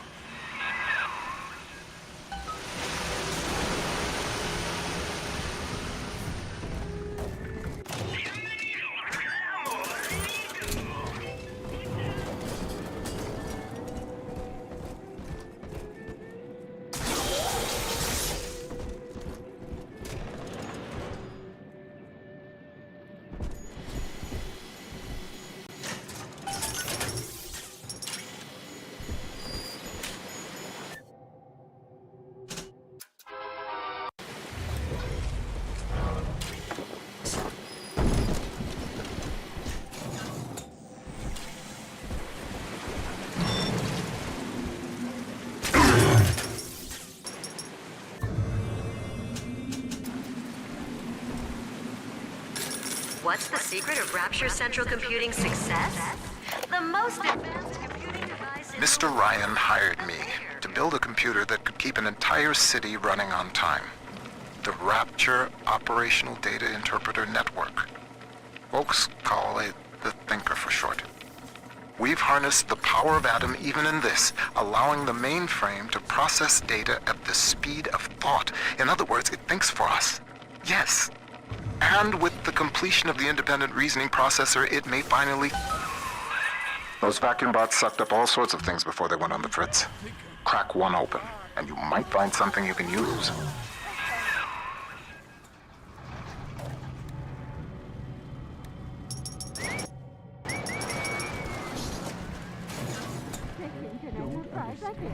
Speaker 20: What's the secret of Rapture's central computing success? The most advanced computing device in
Speaker 14: Mr. Ryan hired me to build a computer that could keep an entire city running on time. The Rapture Operational Data Interpreter Network. Folks call it the Thinker for short. We've harnessed the power of Adam even in this, allowing the mainframe to process data at the speed of thought. In other words, it thinks for us. Yes. And with the completion of the independent reasoning processor, it may finally... Those vacuum bots sucked up all sorts of things before they went on the fritz. Crack one open, and you might find something you can use.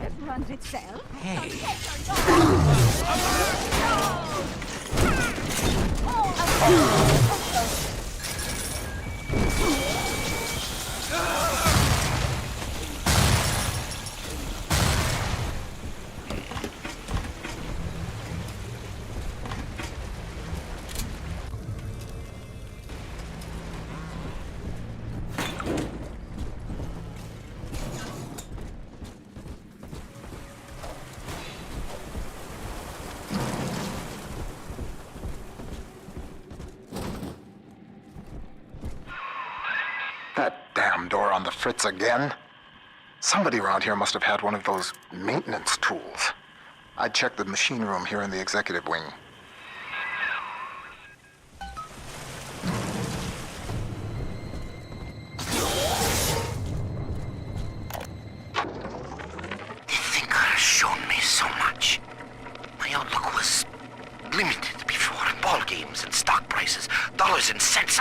Speaker 2: It runs itself.
Speaker 14: That damn door on the fritz again? Somebody around here must have had one of those maintenance tools. I'd check the machine room here in the executive wing.
Speaker 6: The Thinker has shown me so much. My outlook was limited before. Ball games and stock prices, dollars and cents.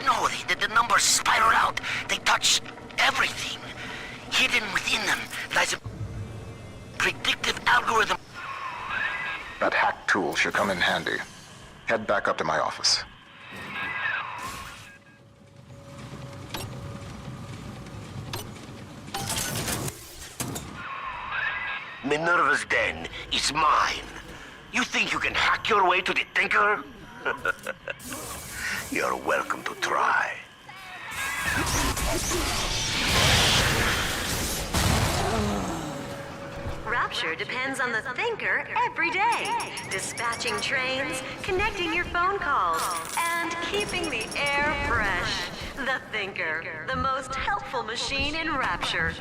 Speaker 6: No, the numbers spiral out. They touch everything. Hidden within them lies a predictive algorithm.
Speaker 14: That hack tool should come in handy. Head back up to my office.
Speaker 6: Minerva's den is mine. You think you can hack your way to the Thinker? You're welcome to try.
Speaker 20: Rapture depends on the Thinker every day. Dispatching trains, connecting your phone calls, and keeping the air fresh. The Thinker, the most helpful machine in Rapture.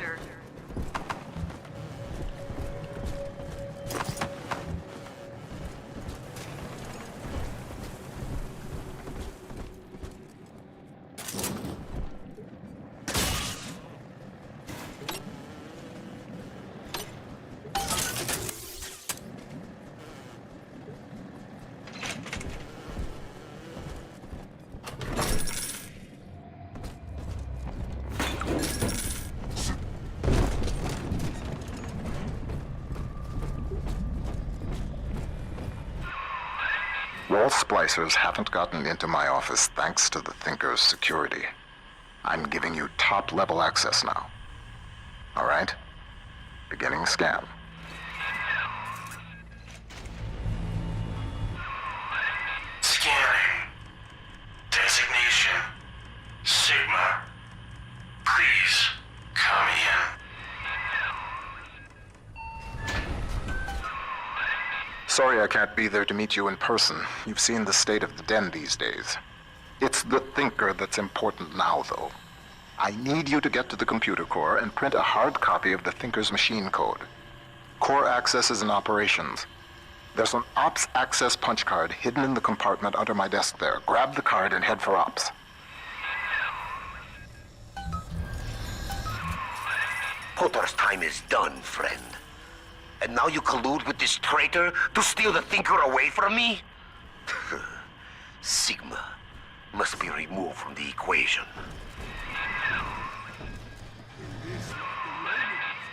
Speaker 14: Wall splicers haven't gotten into my office thanks to the Thinker's security. I'm giving you top-level access now. All right? Beginning scan.
Speaker 11: Scanning. Designation. Sigma. Please, come in.
Speaker 14: Sorry I can't be there to meet you in person. You've seen the state of the den these days. It's the Thinker that's important now, though. I need you to get to the computer core and print a hard copy of the Thinker's machine code. Core accesses and operations. There's an Ops access punch card hidden in the compartment under my desk there. Grab the card and head for Ops.
Speaker 6: Potter's time is done, friend. And now you collude with this traitor to steal the Thinker away from me? Sigma must be removed from the equation.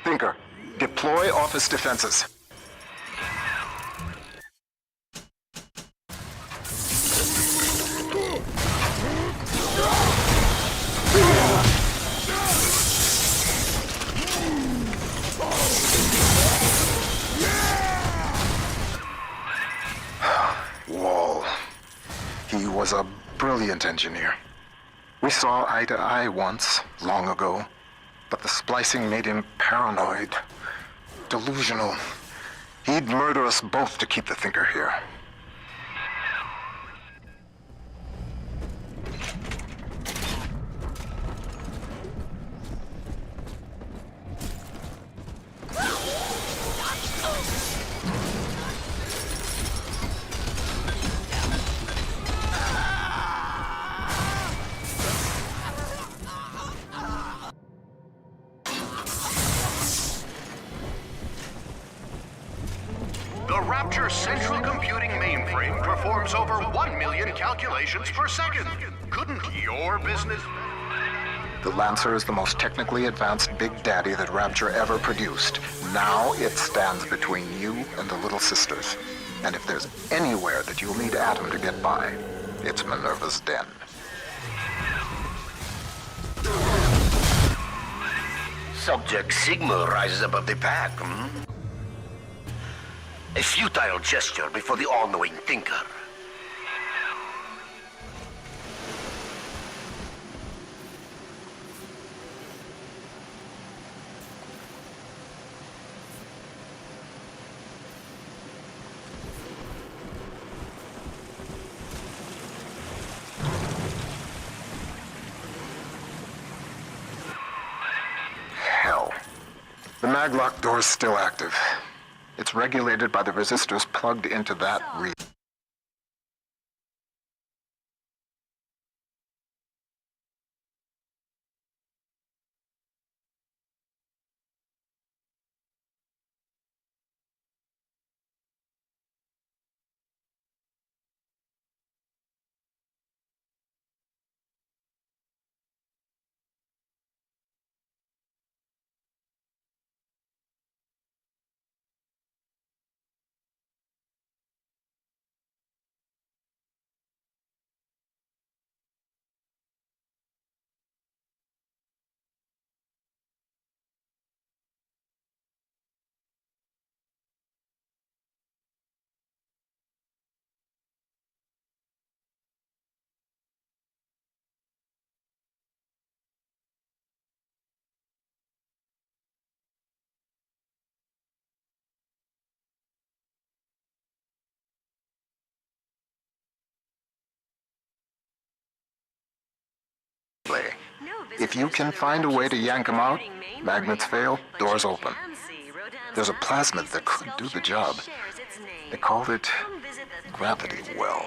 Speaker 14: Thinker, deploy office defenses. Wall. He was a brilliant engineer. We saw eye to eye once, long ago, but the splicing made him paranoid, delusional. He'd murder us both to keep the Thinker here.
Speaker 11: The Rapture central computing mainframe performs over 1 million calculations per second. Couldn't your business...
Speaker 14: The Lancer is the most technically advanced Big Daddy that Rapture ever produced. Now it stands between you and the Little Sisters. And if there's anywhere that you'll need Adam to get by, it's Minerva's den.
Speaker 16: Subject Sigma rises above the pack, A futile gesture before the all-knowing Thinker.
Speaker 14: Hell. The maglock door's still active. It's regulated by the resistors plugged into that relay. If you can find a way to yank them out, magnets fail, doors open. There's a plasmid that could do the job. They called it Gravity Well.